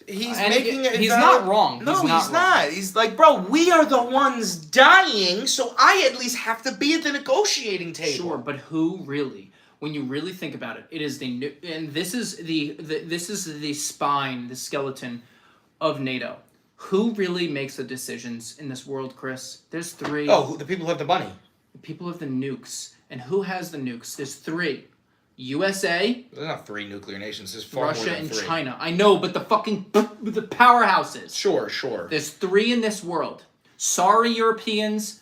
He's And making it. he's not wrong. No, he's not. He's like, bro, we are the ones dying, so I at least have to be at the negotiating table. Sure, but who really? When you really think about it, it is and this is the spine, the skeleton of NATO. Who really makes the decisions in this world, Chris? There's three. Oh, the people who have the money. The people have the nukes, and who has the nukes? There's three. USA, There's not three nuclear nations. There's far Russia, more than and three. China. I know, but the powerhouses. Sure. There's three in this world. Sorry, Europeans,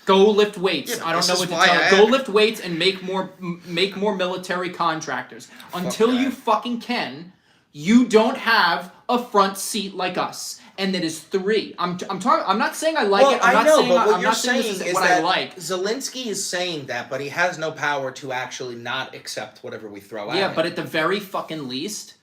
go lift weights. Yeah, I don't know what to why tell you. Go lift weights and make more military contractors. Until you fucking can, you don't have a front seat like us. And that is three. I'm not saying I like it. I'm not saying this is what I like. Zelensky is saying that, but he has no power to actually not accept whatever we throw at him. Yeah, but at the very fucking least,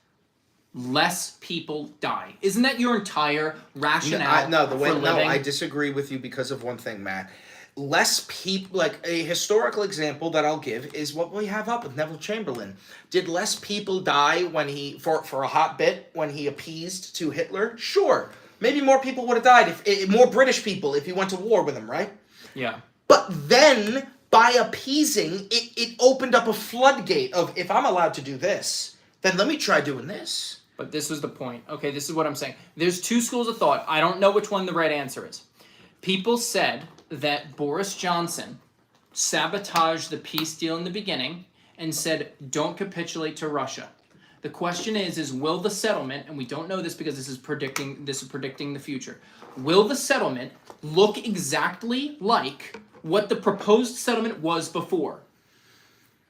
less people die. Isn't that your entire rationale for living? No, I disagree with you because of one thing, Matt. Less people, like a historical example that I'll give is what we have up with Neville Chamberlain. Did less people die when for a hot bit when he appeased to Hitler? Sure. Maybe more people would have died more British people if he went to war with him, right? Yeah. But then by appeasing, it opened up a floodgate of, if I'm allowed to do this, then let me try doing this. But this was the point. Okay, this is what I'm saying. There's two schools of thought. I don't know which one the right answer is. People said that Boris Johnson sabotaged the peace deal in the beginning and said, don't capitulate to Russia. The question is will the settlement, and we don't know this because this is predicting the future, will the settlement look exactly like what the proposed settlement was before?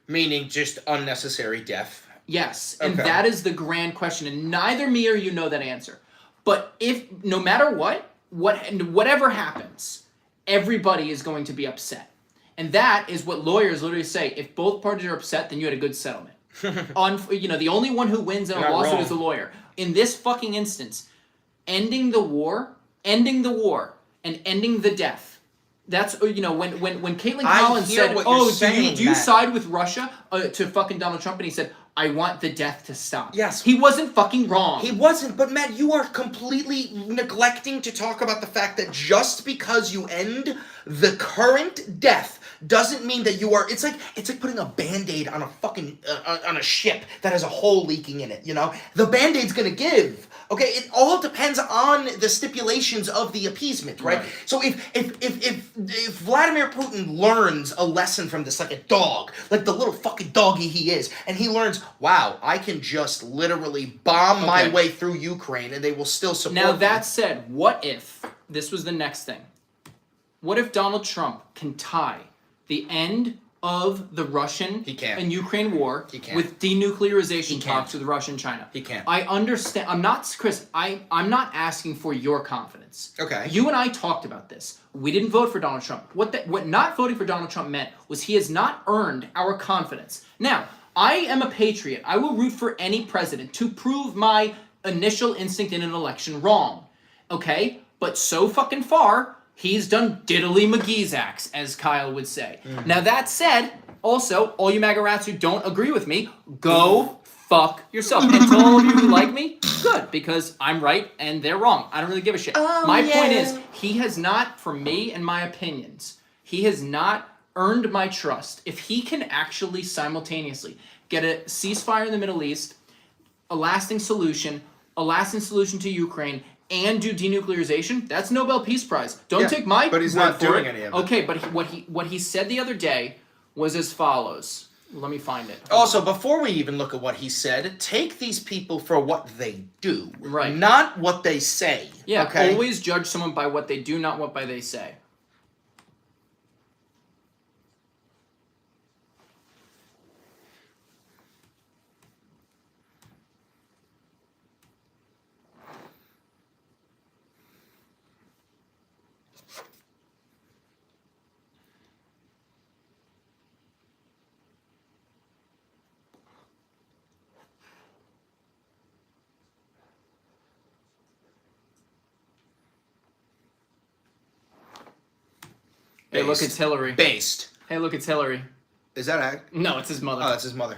Meaning just unnecessary death. Yes, and that is the grand question, and neither me or you know that answer. But if, no matter whatever happens, everybody is going to be upset. And that is what lawyers literally say. If both parties are upset, then you had a good settlement. The only one who wins in a lawsuit is the lawyer. In this fucking instance, ending the war, and ending the death That's when Caitlin I Collins hear said, what you're "Oh, saying, do you Matt. side with Russia?" To fucking Donald Trump, and he said, "I want the death to stop." Yes. He wasn't fucking wrong. He wasn't, but Matt, you are completely neglecting to talk about the fact that just because you end the current death doesn't mean that you are. It's like putting a Band-Aid on a fucking on a ship that has a hole leaking in it. You know, the Band-Aid's gonna give. Okay, it all depends on the stipulations of the appeasement, right? So if Vladimir Putin learns a lesson from this, like a dog, like the little fucking doggy he is, and he learns, wow, I can just literally bomb my way through Ukraine, and they will still support Now me. that said, what if this was the next thing? What if Donald Trump can tie the end of the Russian and Ukraine war with denuclearization talks with Russia and China? He can't. I understand. I'm not, Chris, I'm not asking for your confidence. Okay. You and I talked about this. We didn't vote for Donald Trump. What not voting for Donald Trump meant was he has not earned our confidence. Now, I am a patriot. I will root for any president to prove my initial instinct in an election wrong. Okay? But so fucking far, he's done diddly McGee's acts, as Kyle would say. Mm-hmm. Now that said, also, all you MAGA rats who don't agree with me, go fuck yourself. And to all of you who like me, good, because I'm right and they're wrong. I don't really give a shit. My point is, he has not, for me and my opinions, he has not earned my trust. If he can actually simultaneously get a ceasefire in the Middle East, a lasting solution to Ukraine, and do denuclearization, that's Nobel Peace Prize. Don't take my but he's word not for doing it. any of it. Okay, but what he said the other day was as follows. Let me find it. Also, before we even look at what he said, take these people for what they do, right? Not what they say. Yeah, okay? Always judge someone by what they do, not what by they say. Hey, look, it's Hillary. Based. Hey, look, it's Hillary. Is that No, it's his mother. Oh, that's his mother.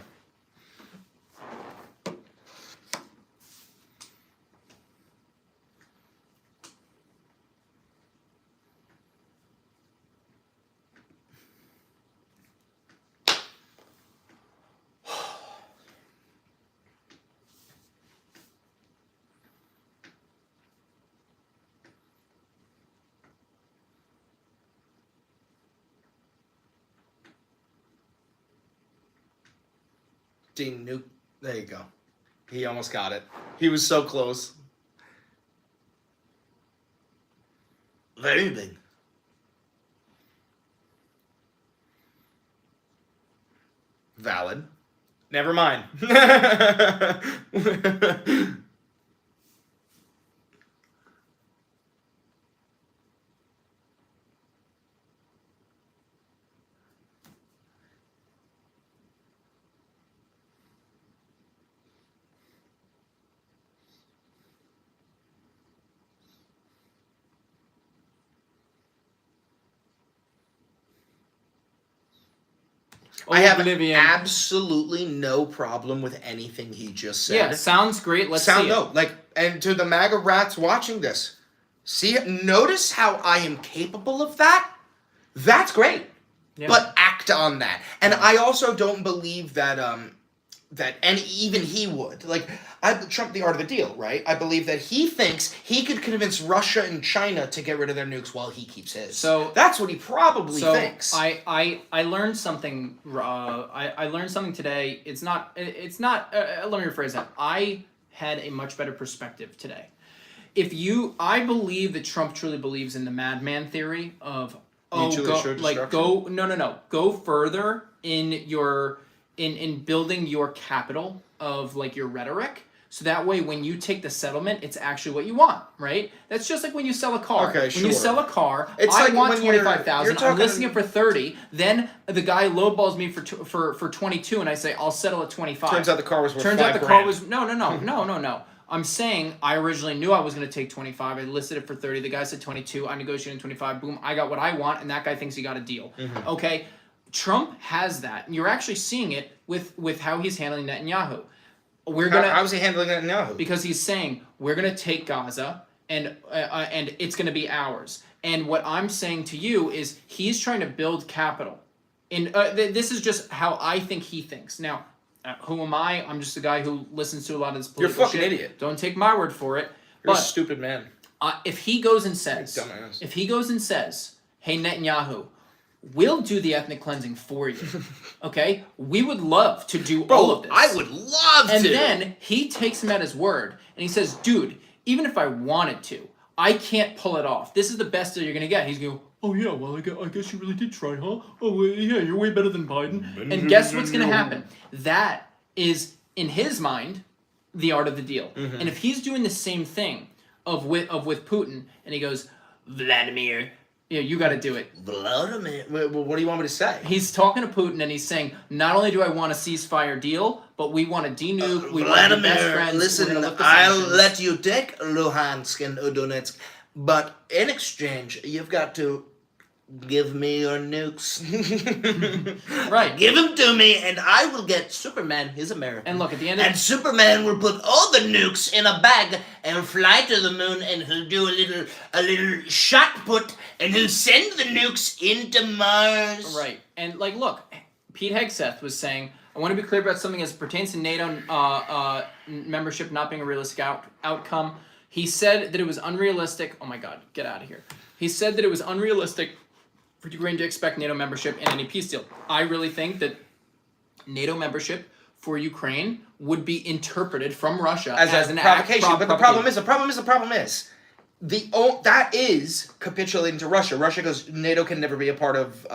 There you go. He almost got it. He was so close. Very big. Valid. Never mind. I have absolutely no problem with anything he just said. Yeah, sounds great. Let's see it. And to the MAGA rats watching this, notice how I am capable of that? That's great. Yeah. But act on that. And I also don't believe that and even he would. Trump, the art of the deal, right? I believe that he thinks he could convince Russia and China to get rid of their nukes while he keeps his. So that's what he probably thinks. I learned something. I learned something today. It's not. Let me rephrase that. I had a much better perspective today. I believe that Trump truly believes in the madman theory of go further in your. In building your capital of your rhetoric, so that way when you take the settlement, it's actually what you want, right? That's just like when you sell a car. Okay, when you sell a car, it's I want 25,000. I'm listing it for 30. Then the guy lowballs me for 22, and I say I'll settle at 25. Turns out the car was worth $5,000. No. I'm saying I originally knew I was going to take 25. I listed it for 30. The guy said 22. I negotiated 25. Boom, I got what I want, and that guy thinks he got a deal. Okay? Trump has that. And you're actually seeing it with how he's handling Netanyahu. How's he handling Netanyahu? Because he's saying, we're going to take Gaza, and it's going to be ours. And what I'm saying to you is he's trying to build capital. And this is just how I think he thinks. Now, who am I? I'm just a guy who listens to a lot of this political You're a fucking shit. idiot. Don't take my word for it. You're a stupid man. If he goes and says, hey, Netanyahu, we'll do the ethnic cleansing for you. Okay? We would love to do all of this. I would love to. And then he takes him at his word, and he says, dude, even if I wanted to, I can't pull it off. This is the best deal you're going to get. He's going, oh, yeah, well, I guess you really did try, huh? Oh, well, yeah, you're way better than Biden. And guess what's going to happen? That is, in his mind, the art of the deal. And if he's doing the same thing with Putin, and he goes, Vladimir, you got to do it. Vladimir? What do you want me to say? He's talking to Putin, and he's saying, not only do I want a ceasefire deal, but we want to denuke, we want to be best friends. Listen, I'll let you take Luhansk and Donetsk, but in exchange, you've got to give me your nukes. Right. Give them to me, and I will get Superman. He's American. And look, at the end of And Superman will put all the nukes in a bag and fly to the moon, and he'll do a little shot put, and he'll send the nukes into Mars. Right. And, look, Pete Hegseth was saying, I want to be clear about something as it pertains to NATO membership not being a realistic outcome. He said that it was unrealistic. Oh, my God. Get out of here. He said that it was unrealistic for Ukraine to expect NATO membership in any peace deal. I really think that NATO membership for Ukraine would be interpreted from Russia as an provocation. act. But the problem is, that is capitulating to Russia. Russia goes, NATO can never be a part of,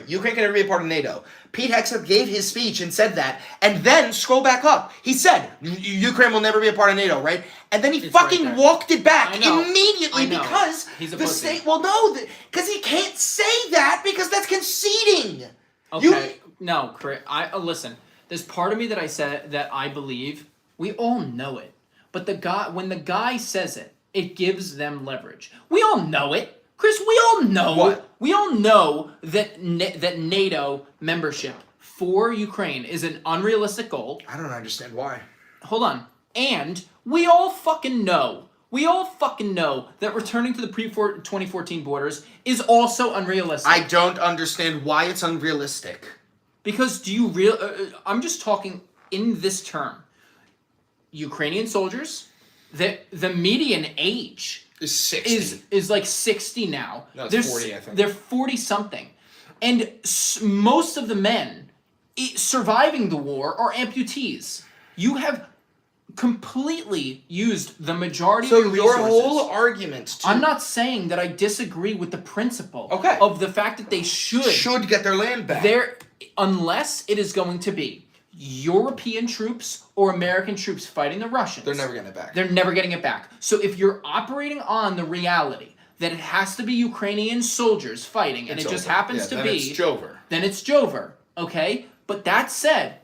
Ukraine can never be a part of NATO. Pete Hegseth gave his speech and said that, and then scroll back up. He said, Ukraine will never be a part of NATO, right? And then he fucking walked it back immediately because he's a the pussy. state, because he can't say that because that's conceding. Okay, no, Chris, listen, there's part of me that I said that I believe, we all know it. But when the guy says it, it gives them leverage. We all know it. Chris, we all know. What? We all know that NATO membership for Ukraine is an unrealistic goal. I don't understand why. Hold on. And we all fucking know. We all fucking know that returning to the pre-2014 borders is also unrealistic. I don't understand why it's unrealistic. Because I'm just talking in this term. Ukrainian soldiers, the median age is 60. Is like 60 now. No, it's 40, I think. They're 40-something. And most of the men surviving the war are amputees. You have completely used the majority of your resources. So your whole argument... I'm not saying that I disagree with the principle of the fact that they should get their land back. Unless it is going to be European troops or American troops fighting the Russians. They're never getting it back. They're never getting it back. So if you're operating on the reality that it has to be Ukrainian soldiers fighting, and it just happens to be... Then it's Jover, okay? But that said,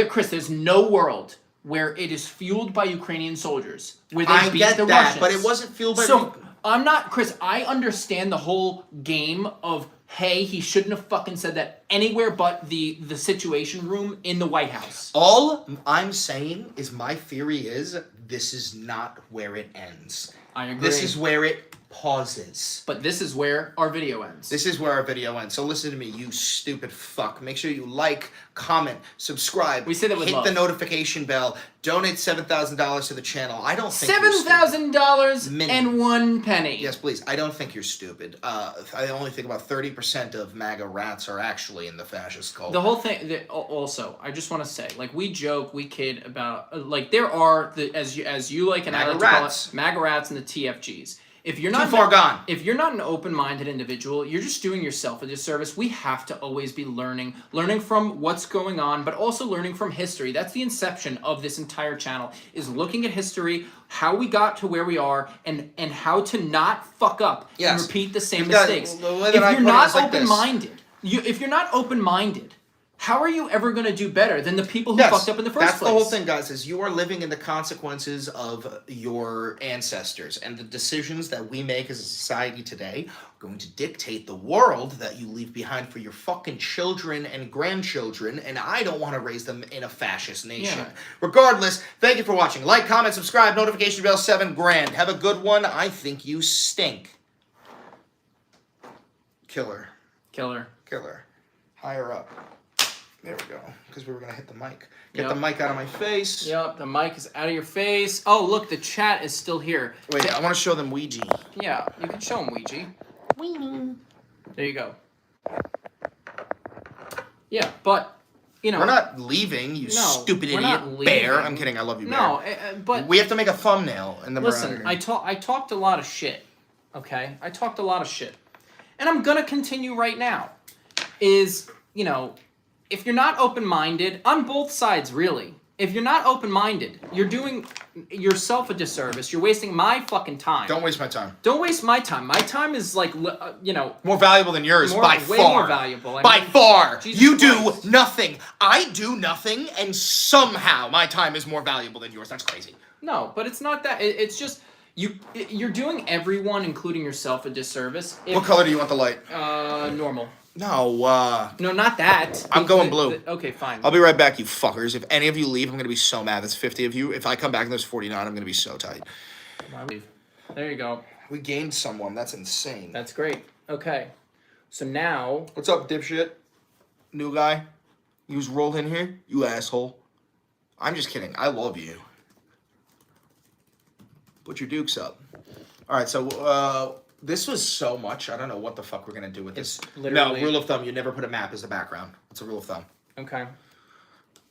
Chris, there's no world where it is fueled by Ukrainian soldiers, where they beat the Russians. But it wasn't fueled by... So, I'm not... Chris, I understand the whole game of... Hey, he shouldn't have fucking said that anywhere but the Situation Room in the White House. All I'm saying is my theory is this is not where it ends. I agree. This is where it pauses. But this is where our video ends. This is where our video ends. So listen to me, you stupid fuck. Make sure you like, comment, subscribe. We say that with hit love. the notification bell. Donate $7,000 to the channel. I don't think $7,000 and 1 penny. Yes, please. I don't think you're stupid. I only think about 30% of MAGA rats are actually in the fascist cult. The whole thing. Also, I just want to say, we joke, we kid about, there are as you like and I like to call it, MAGA rats and the TFGs. If you're not too far gone. If you're not an open-minded individual, you're just doing yourself a disservice. We have to always be learning from what's going on, but also learning from history. That's the inception of this entire channel, is looking at history, how we got to where we are, and how to not fuck up and repeat the same mistakes. If you're not open-minded, how are you ever going to do better than the people who fucked up in the first place? That's the whole thing, guys, is you are living in the consequences of your ancestors, and the decisions that we make as a society today are going to dictate the world that you leave behind for your fucking children and grandchildren, and I don't want to raise them in a fascist nation. Yeah. Regardless, thank you for watching. Like, comment, subscribe, notification bell, $7,000. Have a good one. I think you stink. Killer. Higher up. There we go. Because we were going to hit the mic. Get the mic out of my face. Yep, the mic is out of your face. Oh, look, the chat is still here. Wait, I want to show them Ouija. Yeah, you can show them Ouija. There you go. Yeah, but, you know. We're not leaving, you stupid idiot. Bear. I'm kidding. I love you, Bear. No, but. We have to make a thumbnail. And then listen, I talked a lot of shit. Okay? I talked a lot of shit. And I'm going to continue right now. If you're not open-minded, on both sides, really. If you're not open-minded, you're doing yourself a disservice. You're wasting my fucking time. Don't waste my time. Don't waste my time. My time is more valuable than yours by far. Way more valuable. By far. Jesus you Christ. do nothing. I do nothing, and somehow my time is more valuable than yours. That's crazy. No, but it's not that. It's just you're doing everyone, including yourself, a disservice. What color do you want the light? Normal. No, No, not that. I'm going blue. Okay, fine. I'll be right back, you fuckers. If any of you leave, I'm going to be so mad. There's 50 of you. If I come back and there's 49, I'm going to be so tight. There you go. We gained someone. That's insane. That's great. Okay. So now... What's up, dipshit? New guy? You was rolled in here? You asshole. I'm just kidding. I love you. Put your dukes up. All right, so... this was so much. I don't know what the fuck we're going to do with this. Literally... No, rule of thumb. You never put a map as the background. It's a rule of thumb. Okay.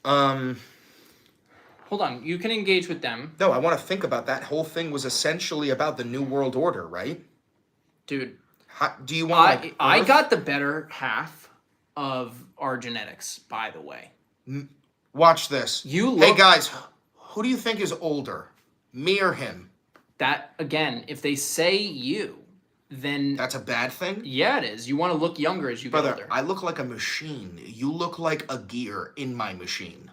Hold on. You can engage with them. No, I want to think about that. Whole thing was essentially about the New World Order, right? Dude. Do you want I got the better half of our genetics, by the way. Watch this. Hey, guys. Who do you think is older? Me or him? That, again, if they say you... then... That's a bad thing? Yeah, it is. You want to look younger as you get older. I look like a machine. You look like a gear in my machine.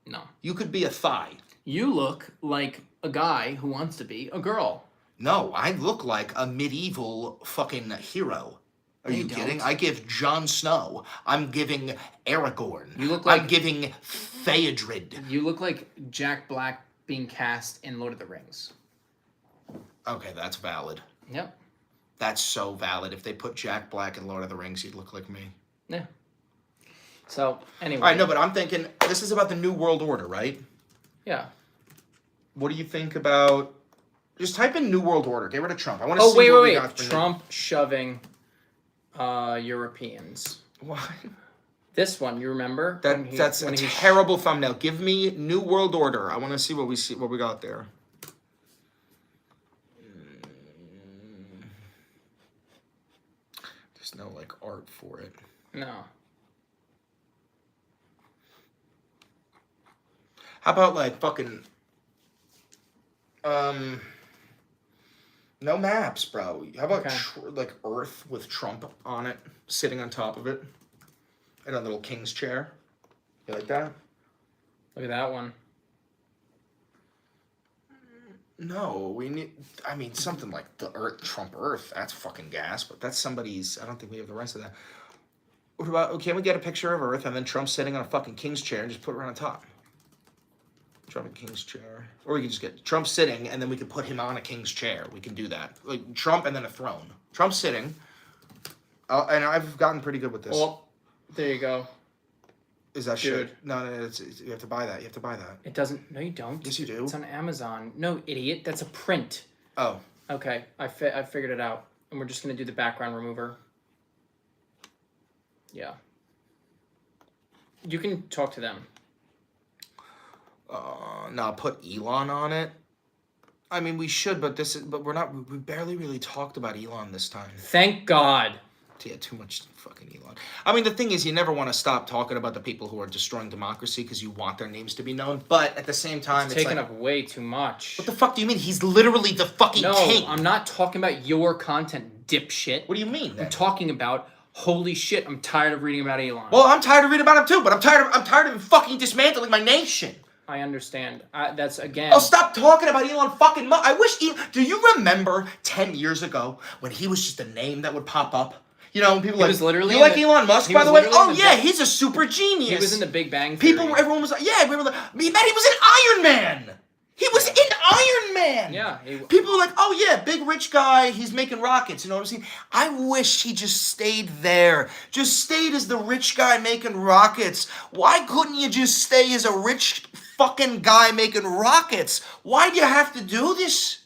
No. You could be a thigh. You look like a guy who wants to be a girl. No, I look like a medieval fucking hero. Are you kidding? I give Jon Snow. I'm giving Aragorn. You look like... I'm giving Theodred. You look like Jack Black being cast in Lord of the Rings. Okay, that's valid. Yep. That's so valid. If they put Jack Black in Lord of the Rings, he'd look like me. Yeah. So, anyway. All right, no, but I'm thinking, this is about the New World Order, right? Yeah. What do you think about... Just type in New World Order. Get rid of Trump. I want to see what we got for Trump shoving Europeans. What? This one, you remember? That's a terrible thumbnail. Give me New World Order. I want to see what we got there. There's no like art for it. No. How about like fucking no maps, bro. How about like Earth with Trump on it, sitting on top of it, in a little king's chair? You like that? Look at that one. No, we need. I mean, something like the Earth, Trump Earth. That's fucking gas. But that's somebody's. I don't think we have the rights to that. What about? Can we get a picture of Earth and then Trump sitting on a fucking king's chair and just put it on top? Trump in king's chair, or we can just get Trump sitting and then we can put him on a king's chair. We can do that, like Trump and then a throne. Trump sitting, and I've gotten pretty good with this. Well, there you go. Is that shit? No, you have to buy that. You have to buy that. It doesn't. No, you don't. Yes, you do. It's on Amazon. No, idiot. That's a print. Oh. Okay, I figured it out, and we're just gonna do the background remover. Yeah. You can talk to them. No, put Elon on it. I mean, we should, but we're not. We barely really talked about Elon this time. Thank God. Yeah, too much fucking Elon. I mean, the thing is, you never want to stop talking about the people who are destroying democracy because you want their names to be known. But at the same time, it's taking up way too much. What the fuck do you mean? He's literally the fucking king. No, I'm not talking about your content, dipshit. What do you mean, then? I'm talking about Holy shit, I'm tired of reading about Elon. Well, I'm tired of reading about him too, but I'm tired of him fucking dismantling my nation. I understand. That's again. Oh, stop talking about Elon fucking Musk. I wish do you remember 10 years ago when he was just a name that would pop up? You know, people was literally you like Elon Musk, by the way? Oh, yeah, he's a super genius. He was in the Big Bang Theory. Everyone was like, yeah, we were like, man, he was in Iron Man. He was in Iron Man. Yeah. People were like, oh, yeah, big rich guy, he's making rockets, you know what I'm saying? I wish he just stayed there. Just stayed as the rich guy making rockets. Why couldn't you just stay as a rich fucking guy making rockets? Why do you have to do this?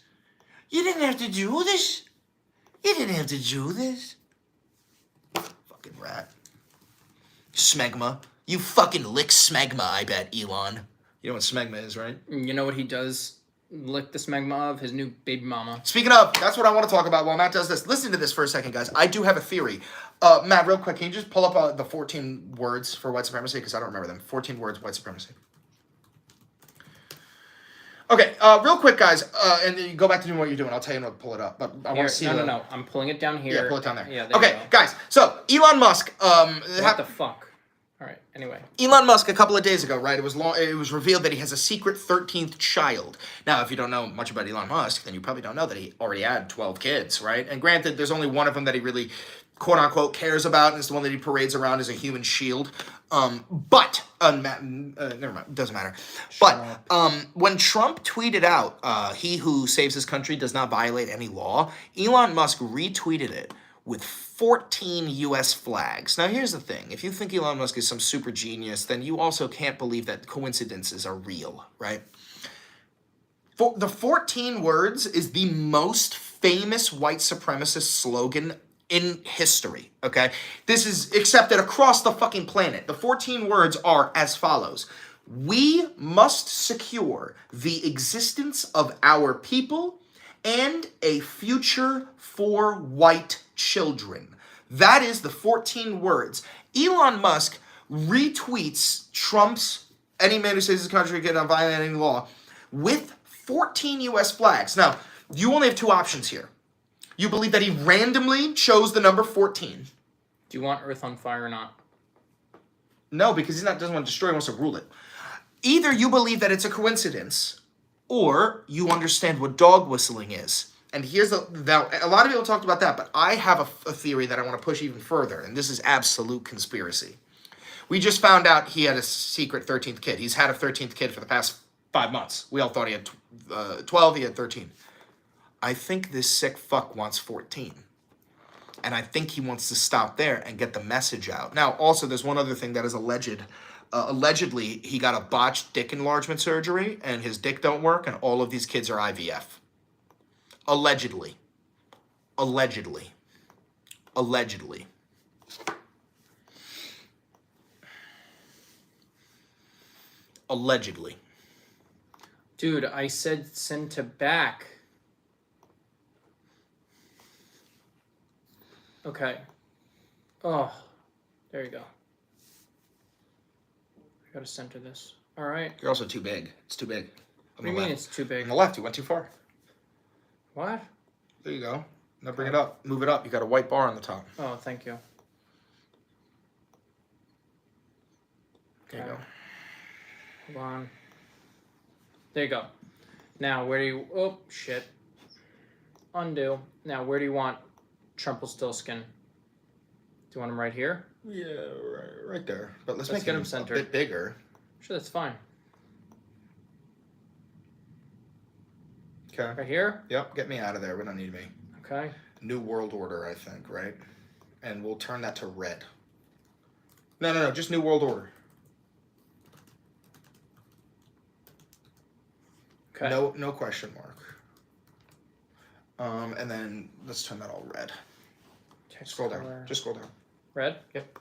You didn't have to do this. You didn't have to do this. Fucking rat. Smegma. You fucking lick smegma, I bet, Elon. You know what smegma is, right? You know what he does lick the smegma of? His new baby mama. Speaking of, that's what I want to talk about while Matt does this. Listen to this for a second, guys. I do have a theory. Matt, real quick, can you just pull up the 14 words for white supremacy? Because I don't remember them. 14 words, white supremacy. Okay, real quick, guys, and then you go back to doing what you're doing. I'll tell you when to pull it up, but I want to see. No. I'm pulling it down here. Yeah, pull it down there. Yeah. There okay, you go. guys. So Elon Musk. What the fuck? All right. Anyway. Elon Musk, a couple of days ago, right? It was revealed that he has a secret 13th child. Now, if you don't know much about Elon Musk, then you probably don't know that he already had 12 kids, right? And granted, there's only one of them that he really, quote unquote, cares about, and it's the one that he parades around as a human shield. Never mind, doesn't matter. But when Trump tweeted out, "He who saves his country does not violate any law," Elon Musk retweeted it with 14 U.S. flags. Now, here's the thing. If you think Elon Musk is some super genius, then you also can't believe that coincidences are real, right? The 14 words is the most famous white supremacist slogan in history, okay? This is accepted across the fucking planet. The 14 words are as follows. We must secure the existence of our people and a future for white children. That is the 14 words. Elon Musk retweets Trump's "any man who saves his country cannot violate any law" with 14 U.S. flags. Now, you only have two options here. You believe that he randomly chose the number 14. Do you want Earth on fire or not? No, because doesn't want to destroy, he wants to rule it. Either you believe that it's a coincidence, or you understand what dog whistling is. And here's now a lot of people talked about that, but I have a theory that I want to push even further, and this is absolute conspiracy. We just found out he had a secret 13th kid. He's had a 13th kid for the past 5 months. We all thought he had 12, he had 13. I think this sick fuck wants 14. And I think he wants to stop there and get the message out. Now, also, there's one other thing that is alleged. Allegedly, he got a botched dick enlargement surgery, and his dick don't work, and all of these kids are IVF. Allegedly. Allegedly. Allegedly. Allegedly. Dude, I said send to back. Okay. Oh, there you go. I gotta center this. All right. You're also too big. It's too big. What do you mean it's too big? On the left, you went too far. What? There you go. Now bring it up. Move it up. You got a white bar on the top. Oh, thank you. There you go. Hold on. There you go. Now, where do you... Oh, shit. Undo. Now, where do you want Trumpelstiltskin? Do you want him right here? Yeah, right there. But let's make get him him centered. A bit bigger. Sure, that's fine. Okay. Right here? Yep, get me out of there. We don't need me. Okay. New World Order, I think, right? And we'll turn that to red. No, just New World Order. Okay. No question mark. And then let's turn that all red. Scroll down. Color. Just scroll down. Red? Yep.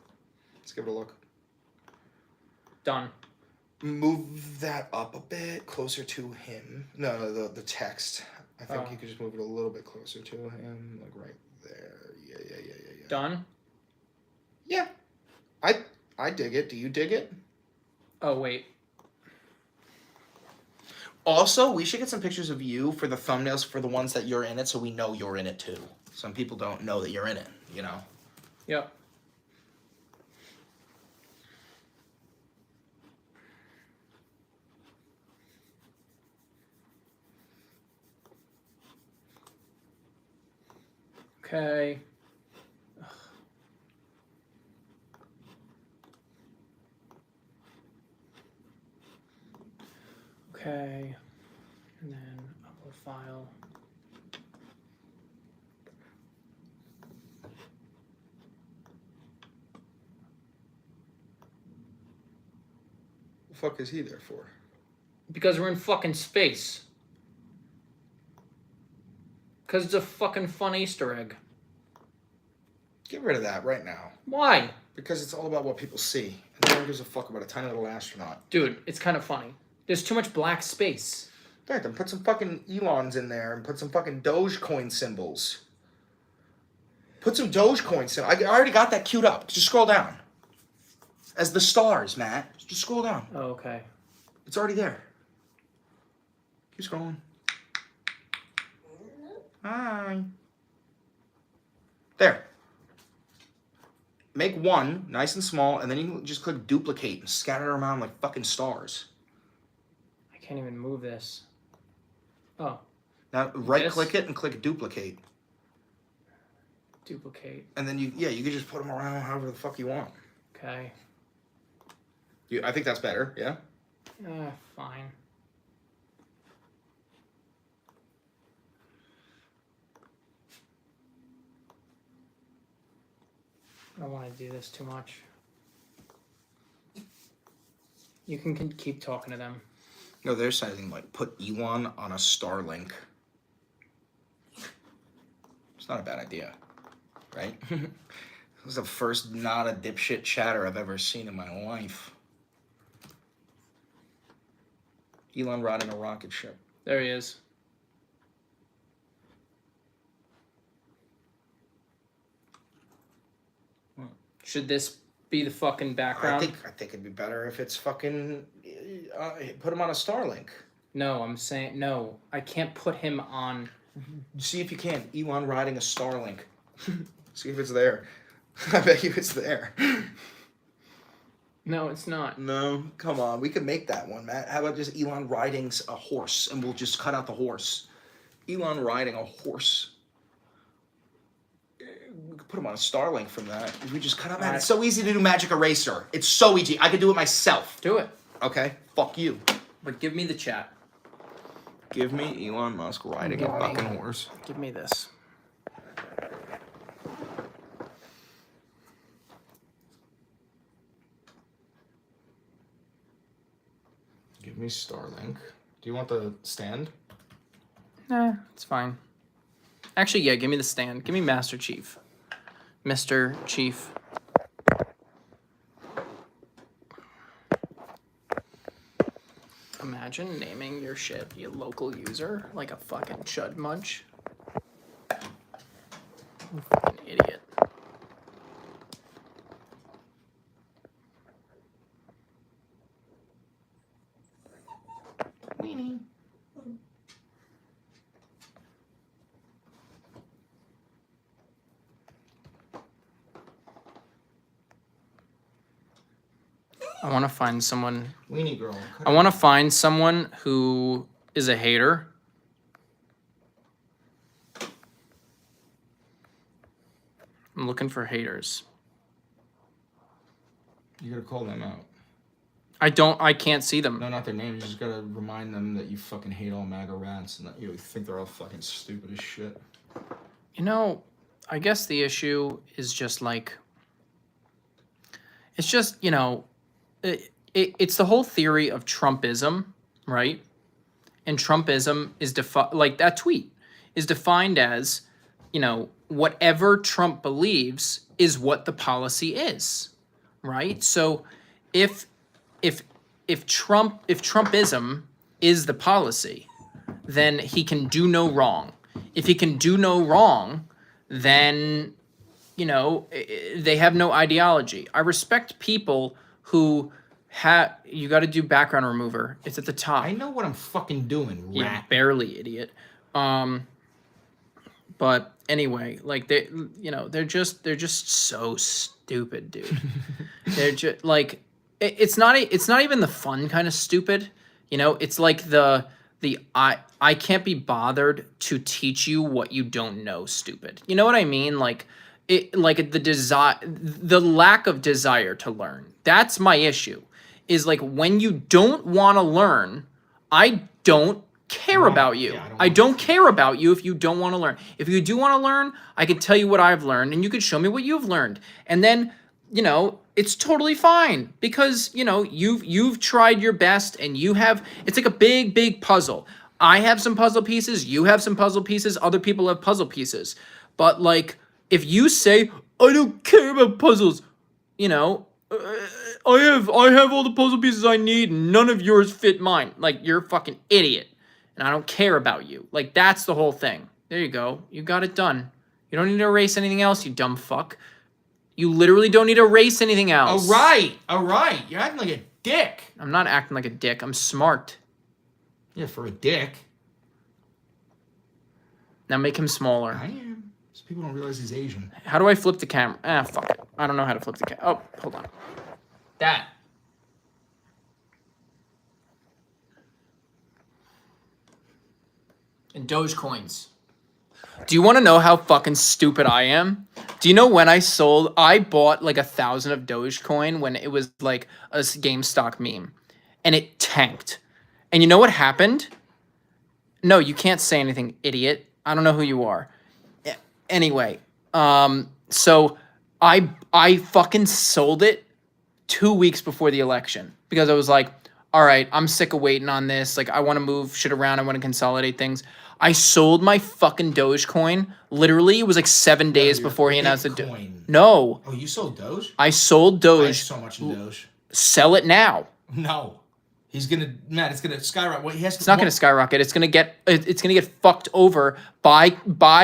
Let's give it a look. Done. Move that up a bit closer to him. No, the text. I think you could just move it a little bit closer to him, like right there. Yeah. Done? Yeah. I dig it. Do you dig it? Oh, wait. Also, we should get some pictures of you for the thumbnails for the ones that you're in it, so we know you're in it too. Some people don't know that you're in it, you know? Yep. Okay. Okay. And then upload file. The fuck is he there for? Because we're in fucking space. Because it's a fucking fun Easter egg. Get rid of that right now. Why? Because it's all about what people see. And no one gives a fuck about a tiny little astronaut. Dude, it's kind of funny. There's too much black space. Right, then put some fucking Elons in there and put some fucking Dogecoin symbols. Put some Dogecoin symbols. I already got that queued up. Just scroll down. As the stars, Matt. Just scroll down. Oh, okay. It's already there. Keep scrolling. Hi. There. Make one nice and small, and then you can just click duplicate and scatter it around like fucking stars. I can't even move this. Oh. Now right-click it and click duplicate. Duplicate. And then you can just put them around however the fuck you want. Okay. I think that's better, yeah? Fine. I don't want to do this too much. You can keep talking to them. No, they're saying like put Elon on a Starlink. It's not a bad idea, right? This is the first not a dipshit chatter I've ever seen in my life. Elon riding a rocket ship. There he is. What? Should this be the fucking background? I think it'd be better if it's fucking put him on a Starlink. No, I'm saying no. I can't put him on. See if you can. Elon riding a Starlink. See if it's there. I bet you it's there. No, it's not. No, come on. We can make that one, Matt. How about just Elon riding a horse, and we'll just cut out the horse. Elon riding a horse. We could put him on a Starlink from that. If we just cut out, man, it's so easy to do Magic Eraser. It's so easy. I could do it myself. Do it. Okay? Fuck you. But give me the chat. Give me Elon Musk riding a fucking horse. Give me this. Give me Starlink. Do you want the stand? Nah, it's fine. Actually, yeah, give me the stand. Give me Master Chief. Mr. Chief. Imagine naming your shit, you local user, like a fucking chud munch. You fucking idiot. Weenie. I want to find someone. Weenie girl. I want to find someone who is a hater. I'm looking for haters. You gotta call them out. I can't see them. No, not their names. You just gotta remind them that you fucking hate all MAGA rants and that you think they're all fucking stupid as shit. You know, I guess the issue is just like, it's just, you know, it's the whole theory of Trumpism, right? And Trumpism is like that tweet is defined as, you know, whatever Trump believes is what the policy is, right? So if Trumpism is the policy, then he can do no wrong. If he can do no wrong, then, you know, they have no ideology. I respect people who you got to do background remover. It's at the top. I know what I'm fucking doing, rat. Yeah, barely, idiot. But anyway, like they, you know, they're just so stupid, dude. They're just like, it's not even the fun kind of stupid, you know. It's like the I can't be bothered to teach you what you don't know, stupid. You know what I mean? Like the lack of desire to learn. That's my issue. Is like when you don't want to learn, I don't care about you. Yeah, I don't care about you if you don't want to learn. If you do want to learn, I can tell you what I've learned and you can show me what you've learned. And then, you know, it's totally fine because, you know, you've tried your best and it's like a big puzzle. I have some puzzle pieces, you have some puzzle pieces, other people have puzzle pieces. But like if you say I don't care about puzzles, you know, I have all the puzzle pieces I need and none of yours fit mine. Like you're a fucking idiot. And I don't care about you. Like, that's the whole thing. There you go. You got it done. You don't need to erase anything else, you dumb fuck. You literally don't need to erase anything else. All right. You're acting like a dick. I'm not acting like a dick. I'm smart. Yeah, for a dick. Now make him smaller. I am. So people don't realize he's Asian. How do I flip the camera? Ah, fuck it. I don't know how to flip the camera. Oh, hold on. That. And Dogecoins. Do you want to know how fucking stupid I am? Do you know when I bought like 1,000 of Dogecoin when it was like a GameStop meme and it tanked. And you know what happened? No, you can't say anything, idiot. I don't know who you are. Anyway, so I fucking sold it 2 weeks before the election because I was like, all right, I'm sick of waiting on this. Like, I want to move shit around. I want to consolidate things. I sold my fucking Dogecoin. Literally, it was like 7 days before he announced it. No. Oh, you sold Doge? I sold Doge. I have so much in Doge. Sell it now. No. He's gonna, Matt. It's gonna skyrocket. Well, it's not gonna skyrocket. It's gonna get fucked over by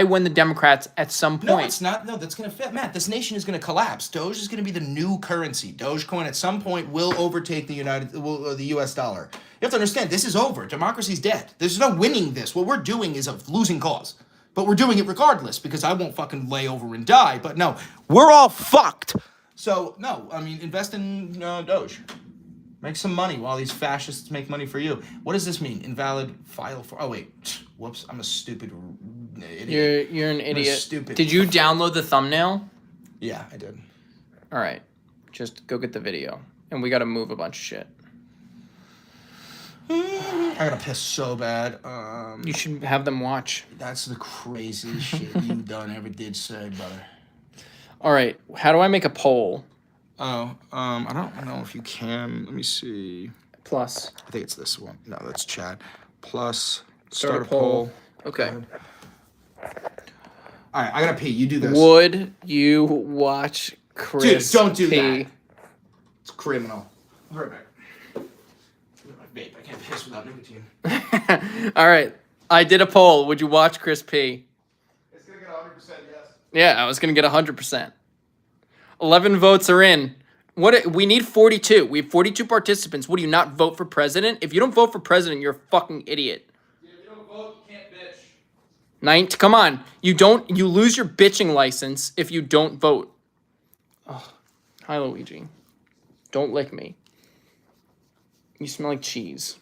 when the Democrats at some point. No, it's not. No, that's gonna fit. Matt, this nation is gonna collapse. Doge is gonna be the new currency. Dogecoin at some point will overtake the U.S. dollar. You have to understand, this is over. Democracy's dead. There's no winning this. What we're doing is a losing cause. But we're doing it regardless because I won't fucking lay over and die. But no, we're all fucked. So no, I mean, invest in Doge. Make some money while these fascists make money for you. What does this mean? Invalid file for... Oh, wait. Whoops. I'm a stupid idiot. You're an idiot. Stupid. Did you download the thumbnail? Yeah, I did. All right. Just go get the video. And we got to move a bunch of shit. I gotta piss so bad. You should have them watch. That's the craziest shit you done ever did say, brother. All right. How do I make a poll? Oh, I don't know if you can. Let me see. Plus. I think it's this one. No, that's Chad. Plus, start a poll. Okay. All right, I gotta pee. You do this. Would you watch Chris? Dude, don't do P? that. It's criminal. I'll be right back. My vape. I can't piss without nicotine. All right. I did a poll. Would you watch Chris P? It's gonna get 100% yes. Yeah, I was gonna get 100%. 11 votes are in. We need 42. We have 42 participants. Would you not vote for president? If you don't vote for president, you're a fucking idiot. Yeah, if you don't vote, you can't bitch. Come on. You lose your bitching license if you don't vote. Oh, hi, Luigi. Don't lick me. You smell like cheese.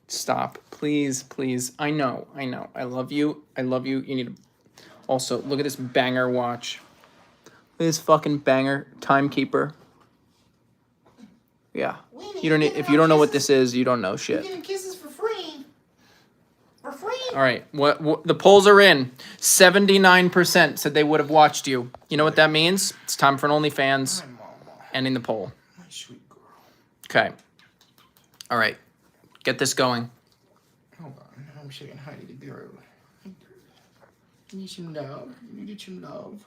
Stop. Please, please. I know. I love you. You need to... Also, look at this banger watch. Look at this fucking banger timekeeper. Yeah. You don't need, if you don't know what this is, you don't know shit. You're getting kisses for free. For free. All right. What the polls are in. 79% said they would have watched you. You know what that means? It's time for an OnlyFans. Ending the poll. My sweet girl. Okay. All right. Get this going. Hold on. I'm shaking Heidi the girl. You need some love. You need some love.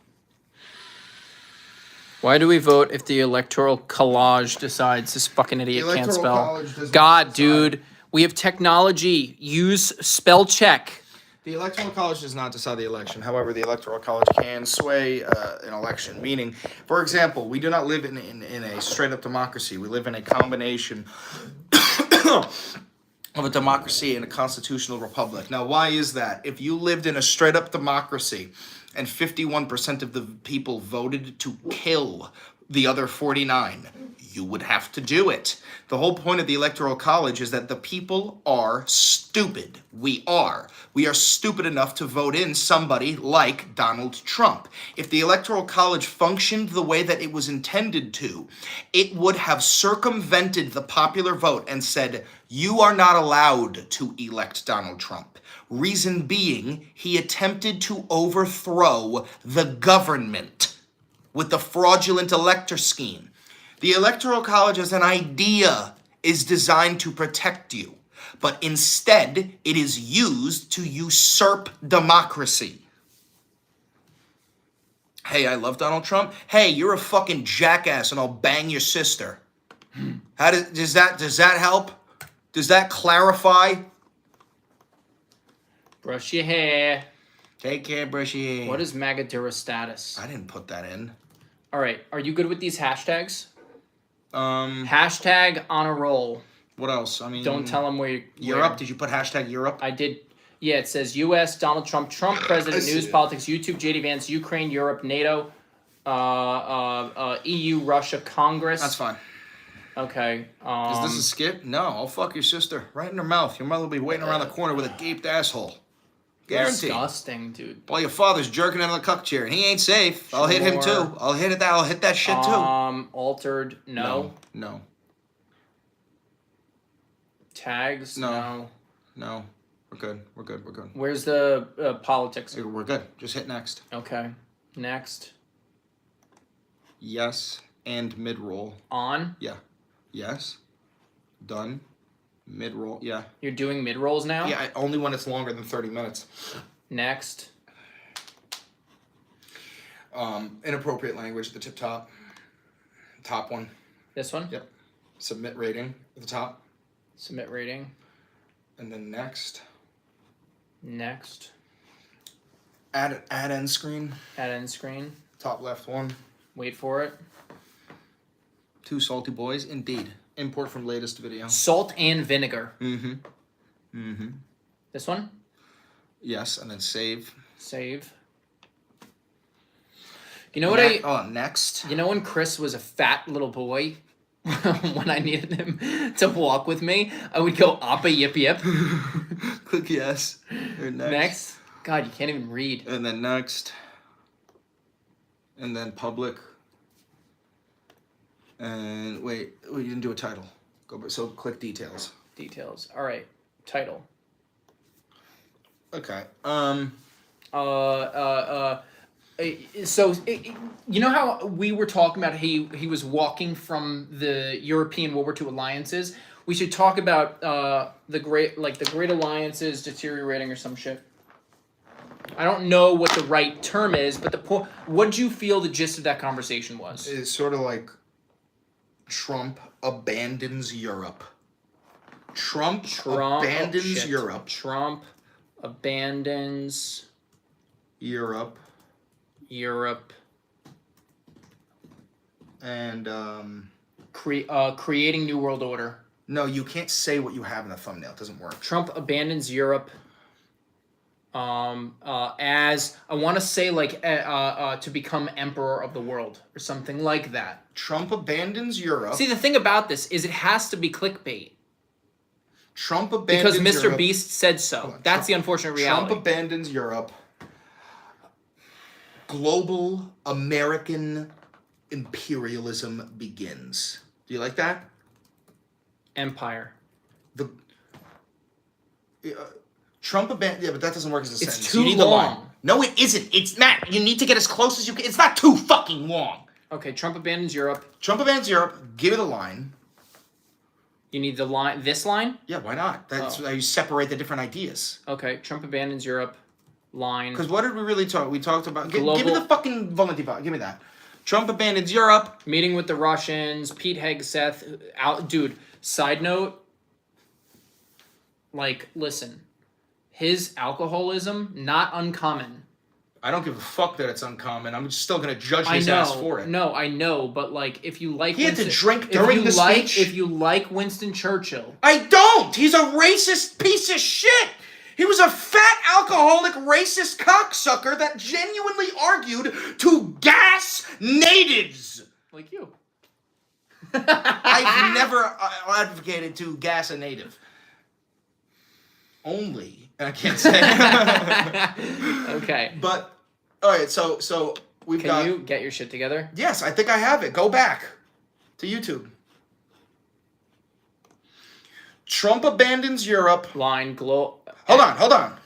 Why do we vote if the electoral collage decides this fucking idiot can't spell? God, dude. We have technology. Use spell check. The Electoral College does not decide the election. However, the Electoral College can sway an election. Meaning, for example, we do not live in a straight-up democracy. We live in a combination of a democracy and a constitutional republic. Now, why is that? If you lived in a straight-up democracy and 51% of the people voted to kill the other 49, you would have to do it. The whole point of the Electoral College is that the people are stupid. We are. We are stupid enough to vote in somebody like Donald Trump. If the Electoral College functioned the way that it was intended to, it would have circumvented the popular vote and said, you are not allowed to elect Donald Trump. Reason being, he attempted to overthrow the government with the fraudulent elector scheme. The Electoral College as an idea is designed to protect you, but instead it is used to usurp democracy. Hey, I love Donald Trump. Hey, you're a fucking jackass and I'll bang your sister. Does that help? Does that clarify? Brush your hair. Take care, Brushy. What is Magadura status? I didn't put that in. All right, are you good with these hashtags? Hashtag on a roll. What else? I mean, don't tell them where Europe. Did you put hashtag Europe? I did. Yeah, it says U.S. Donald Trump president, news, politics, YouTube, JD Vance, Ukraine, Europe, NATO, EU, Russia, Congress. That's fine. Okay. Is this a skip? No, I'll fuck your sister right in her mouth. Your mother will be waiting around the corner with a gaped asshole. Guaranteed. Disgusting, dude. While your father's jerking out of the cuck chair, and he ain't safe. I'll hit him too. I'll hit that shit too. Altered. No. Tags. No. We're good. Where's the politics? We're good. Just hit next. Okay. Next. Yes and mid roll. On. Yeah. Yes. Done. Mid roll. Yeah. You're doing mid rolls now. Yeah. Only when it's longer than 30 minutes. Next. Inappropriate language at the top. Top one. This one? Yep. Submit rating at the top. Submit rating. And then next. Add end screen. Add end screen. Top left one. Wait for it. 2 salty boys. Indeed. Import from latest video. Salt and vinegar. Mm-hmm. This one? Yes, and then save. Save. You know what next. You know when Chris was a fat little boy? When I needed him to walk with me, I would go appa yip yip. Click yes. Next. God, you can't even read. And then next. And then public. And wait, we didn't do a title. So click details. Details. All right. Title. Okay. So you know how we were talking about he was walking from the European World War II alliances? We should talk about the great alliances deteriorating or some shit. I don't know what the right term is, but the point. What did you feel the gist of that conversation was? It's sort of like Trump abandons Europe. Trump abandons Europe. Trump abandons Europe. And creating New World Order. No, you can't say what you have in the thumbnail. It doesn't work. Trump abandons Europe. As I want to say, to become emperor of the world or something like that. Trump abandons Europe. See, the thing about this is it has to be clickbait. Trump abandons because Mr. Europe. Beast said so. That's the unfortunate reality. Trump abandons Europe. Global American imperialism begins. Do you like that? Empire. Trump abandons... Yeah, but that doesn't work as a sentence. It's too you need long. The line. No, it isn't. It's not. You need to get as close as you can. It's not too fucking long. Okay, Trump abandons Europe. Trump abandons Europe. Give it a line. You need the line. This line? Yeah, why not? That's how you separate the different ideas. Okay, Trump abandons Europe. Line. Because what did we really talk? We talked about... Give me the fucking Volunteer. Give me that. Trump abandons Europe. Meeting with the Russians. Pete Hegseth. Dude, side note. Listen. His alcoholism, not uncommon. I don't give a fuck that it's uncommon. I'm just still going to judge his ass for it. No, I know, but if you like... He had to drink during the speech? If you like Winston Churchill... I don't! He's a racist piece of shit! He was a fat, alcoholic, racist cocksucker that genuinely argued to gas natives! Like you. I've never advocated to gas a native. Only. I can't say. Okay. But, all right, so we've got... Can you get your shit together? Yes, I think I have it. Go back to YouTube. Trump abandons Europe. Hold on.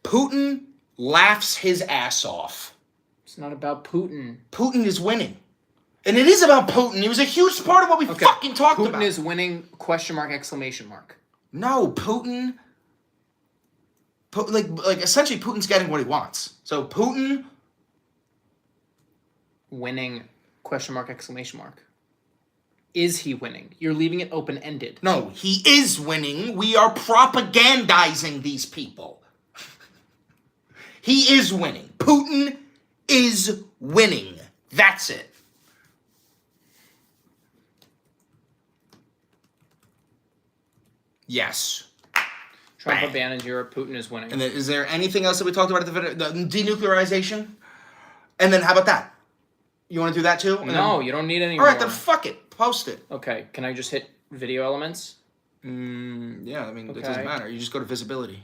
Putin laughs his ass off. It's not about Putin. Putin is winning. And it is about Putin. He was a huge part of what we fucking talked about. Putin is winning, ? No, Putin... Like essentially Putin's getting what he wants. So Putin... Winning, ? Is he winning? You're leaving it open-ended. No, he is winning. We are propagandizing these people. He is winning. Putin is winning. That's it. Yes. Trump abandons Europe. Putin is winning. And then, is there anything else that we talked about at the denuclearization? And then how about that? You want to do that too? No, you don't need any more. All right, more. then fuck it. Post it. Okay, can I just hit video elements? Yeah, I mean, it doesn't matter. You just go to visibility.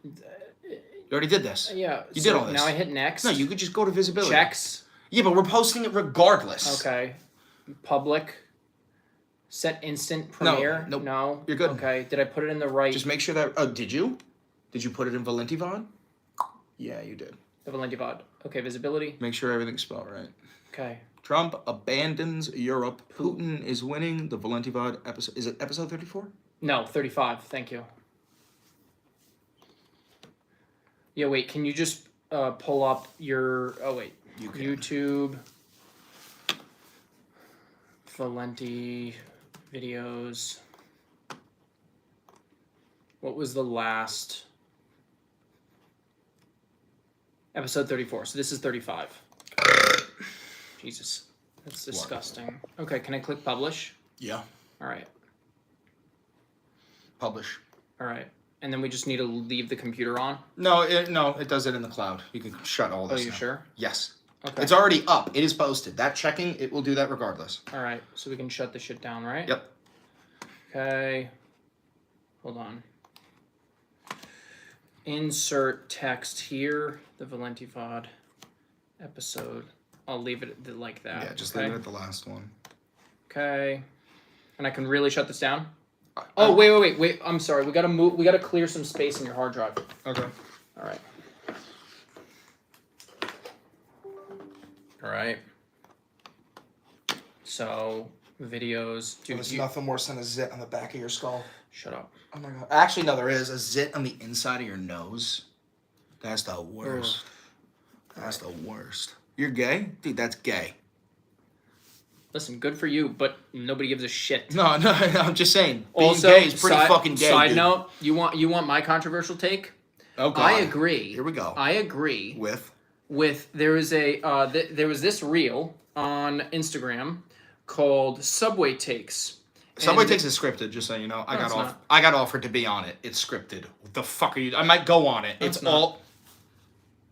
You already did this. Yeah. You did all this. Now I hit next. No, you could just go to visibility. Checks. Yeah, but we're posting it regardless. Okay. Public. Set instant premiere. No. You're good. Okay. Did I put it in the right? Just make sure that. Did you? Did you put it in Valentivod? Yeah, you did. The Valentivod. Okay. Visibility. Make sure everything's spelled right. Okay. Trump abandons Europe. Putin is winning. The Valentivod episode. Is it episode 34? No, 35. Thank you. Yeah, wait. Can you just pull up your... Oh, wait. You can. YouTube. Valenti videos. What was the last... Episode 34. So this is 35. Jesus. That's disgusting. Okay, can I click publish? Yeah. All right. Publish. All right. And then we just need to leave the computer on? No, it does it in the cloud. You can shut all this Oh, you now. sure? Yes. Okay. It's already up. It is posted. That checking, it will do that regardless. All right. So we can shut the shit down, right? Yep. Okay. Hold on. Insert text here. The Valentivod episode. I'll leave it like that. Yeah, just leave it at the last one. Okay. And I can really shut this down? Oh, wait. I'm sorry. We gotta move. We gotta clear some space in your hard drive. Okay. All right. All right. So videos. Dude, There's nothing worse than a zit on the back of your skull. Shut up. Oh my god. Actually, no, there is a zit on the inside of your nose. That's the worst. That's the worst. You're gay? Dude, that's gay. Listen, good for you, but nobody gives a shit. No, I'm just saying. Being Also, gay is pretty fucking gay. Side dude. note, you want my controversial take? Oh god. I agree. Here we go. I agree. With there was there was this reel on Instagram called Subway Takes. Subway Takes is scripted, just so you know. I got offered to be on it. It's scripted. What the fuck are you? I might go on it. No, it's all.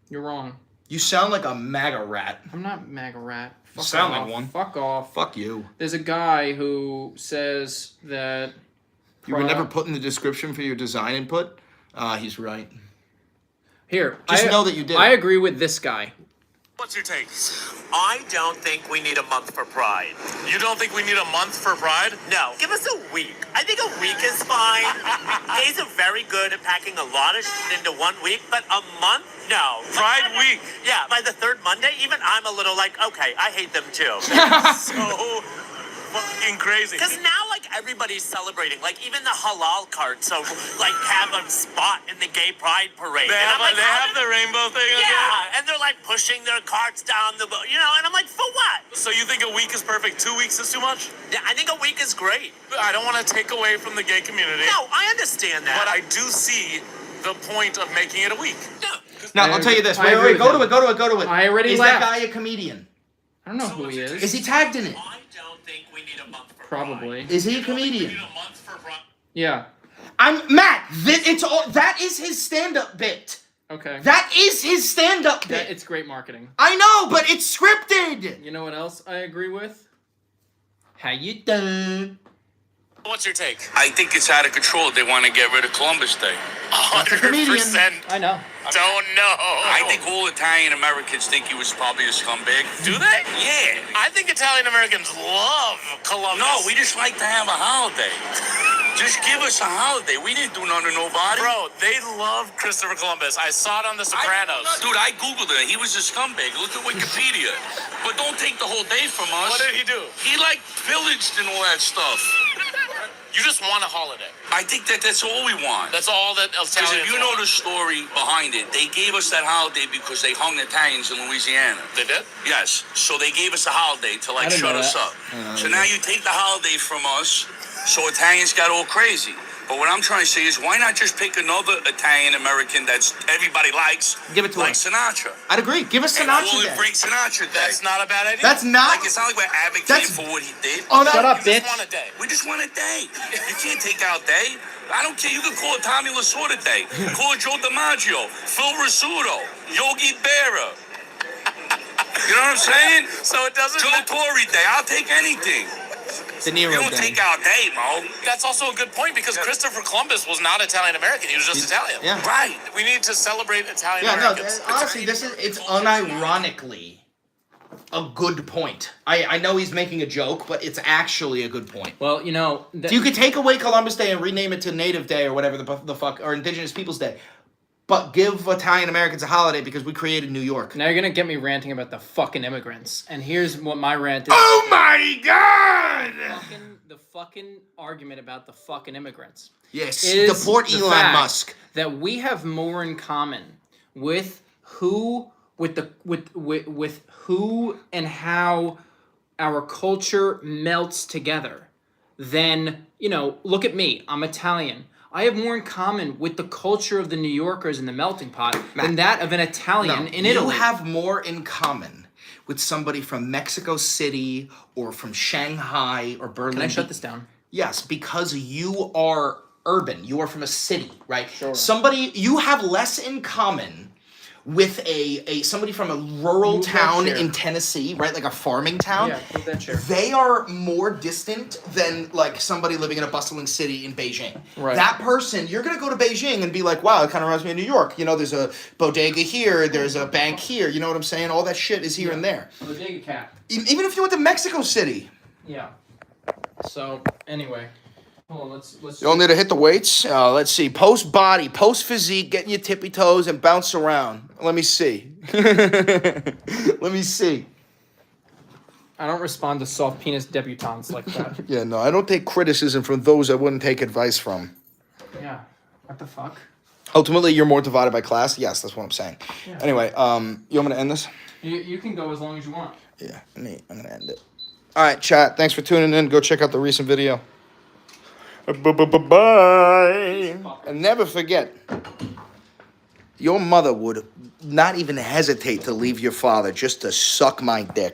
You're wrong. You sound like a MAGA rat. I'm not MAGA rat. You sound like one. Fuck off. Fuck you. There's a guy who says that... You were never put in the description for your design input? He's right. Here. Just know that you did. I agree with this guy. What's your take? I don't think we need a month for Pride. You don't think we need a month for Pride? No. Give us a week. I think a week is fine. Gays are very good at packing a lot of shit into 1 week, but a month? No. Pride week. Yeah, by the third Monday, even I'm a little like, okay, I hate them too. So fucking crazy. Because now, like, everybody's celebrating. Like, even the halal carts, so, like, have a spot in the gay pride parade. They And have, I'm like, they have the rainbow thing again? Yeah, and they're, like, pushing their carts down the, and I'm like, for what? So you think a week is perfect? 2 weeks is too much? Yeah, I think a week is great. I don't want to take away from the gay community. No, I understand that. But I do see the point of making it a week. No. Now, I'll tell you this. I Wait, agree go with to it. I already Is left. that guy a comedian? I don't know who he is. Is he tagged in it? I don't think we need a month for Probably. Is he a comedian? We need a month for Pride. Yeah. I'm Matt. It's all that is his stand-up bit. Okay. That is his stand-up bit. It's great marketing. I know, but it's scripted. You know what else I agree with? How you doing? What's your take? I think it's out of control. They want to get rid of Columbus Day. 100%. I know. Don't know. I think all Italian Americans think he was probably a scumbag. Do they? Yeah. I think Italian Americans love Columbus. No, we just like to have a holiday. Just give us a holiday. We didn't do nothing to nobody. Bro, they love Christopher Columbus. I saw it on The Sopranos. Dude, I Googled it. He was a scumbag. Look at Wikipedia. But don't take the whole day from us. What did he do? He, pillaged and all that stuff. You just want a holiday. I think that's all we want. That's all that Because Italians if you know want. the story behind it, they gave us that holiday because they hung Italians in Louisiana. They did? Yes. So they gave us a holiday to I didn't shut know us that. up. So now you take the holiday from us, so Italians got all crazy. But what I'm trying to say is, why not just pick another Italian American that's everybody likes? Give it to like us. Sinatra. I'd agree. Give us And call Sinatra it Day. Frank Sinatra Day. That's not a bad idea. That's not. Like, it's not like we're advocating That's- for what he did. Oh, that, Shut up, You bitch. just want a day. We just want a day. You can't take out day. I don't care. You can call it Tommy Lasorda Day. Call it Joe DiMaggio, Phil Rizzuto, Yogi Berra. You know what I'm saying? So it doesn't. Joe Torre Day. I'll take anything. De You Niro don't Day. take out day, Mo. That's also a good point because Christopher Columbus was not Italian American. He was just Italian. Yeah. Right. We need to celebrate Italian Yeah, no, Americans. honestly, it's unironically a good point. I know he's making a joke, but it's actually a good point. Well, you know, So you could take away Columbus Day and rename it to Native Day or whatever the fuck, or Indigenous Peoples Day, but give Italian Americans a holiday because we created New York. now you're gonna get me ranting about the fucking immigrants, and here's what my rant is. Oh my God! The fucking argument about the fucking immigrants. Yes, Is deport the Elon fact Musk. That we have more in common with who and how our culture melts together than, look at me, I'm Italian. I have more in common with the culture of the New Yorkers in the melting pot than that of an Italian in Italy. You have more in common with somebody from Mexico City or from Shanghai or Berlin. Can I shut this down? Yes, because you are urban. You are from a city, right? Sure. You have less in common with somebody from a rural Move that town chair. in Tennessee, right? Like a farming town. Yeah, move that chair. They are more distant than like somebody living in a bustling city in Beijing. Right. That person, you're gonna go to Beijing and be like, wow, it kind of reminds me of New York. There's a bodega here, there's a bank here. You know what I'm saying? All that shit is here and there. Bodega cat. Even if you went to Mexico City. Yeah. So anyway, hold on. Let's. You all need to hit the weights. Let's see. Post body, post physique, getting your tippy toes and bounce around. Let me see. Let me see. I don't respond to soft penis debutantes like that. Yeah, no, I don't take criticism from those I wouldn't take advice from. Yeah. What the fuck? Ultimately, you're more divided by class. Yes, that's what I'm saying. Yeah. Anyway, you want me to end this? You can go as long as you want. Yeah, I'm gonna end it. All right, chat. Thanks for tuning in. Go check out the recent video. Bye. And never forget, your mother would not even hesitate to leave your father just to suck my dick.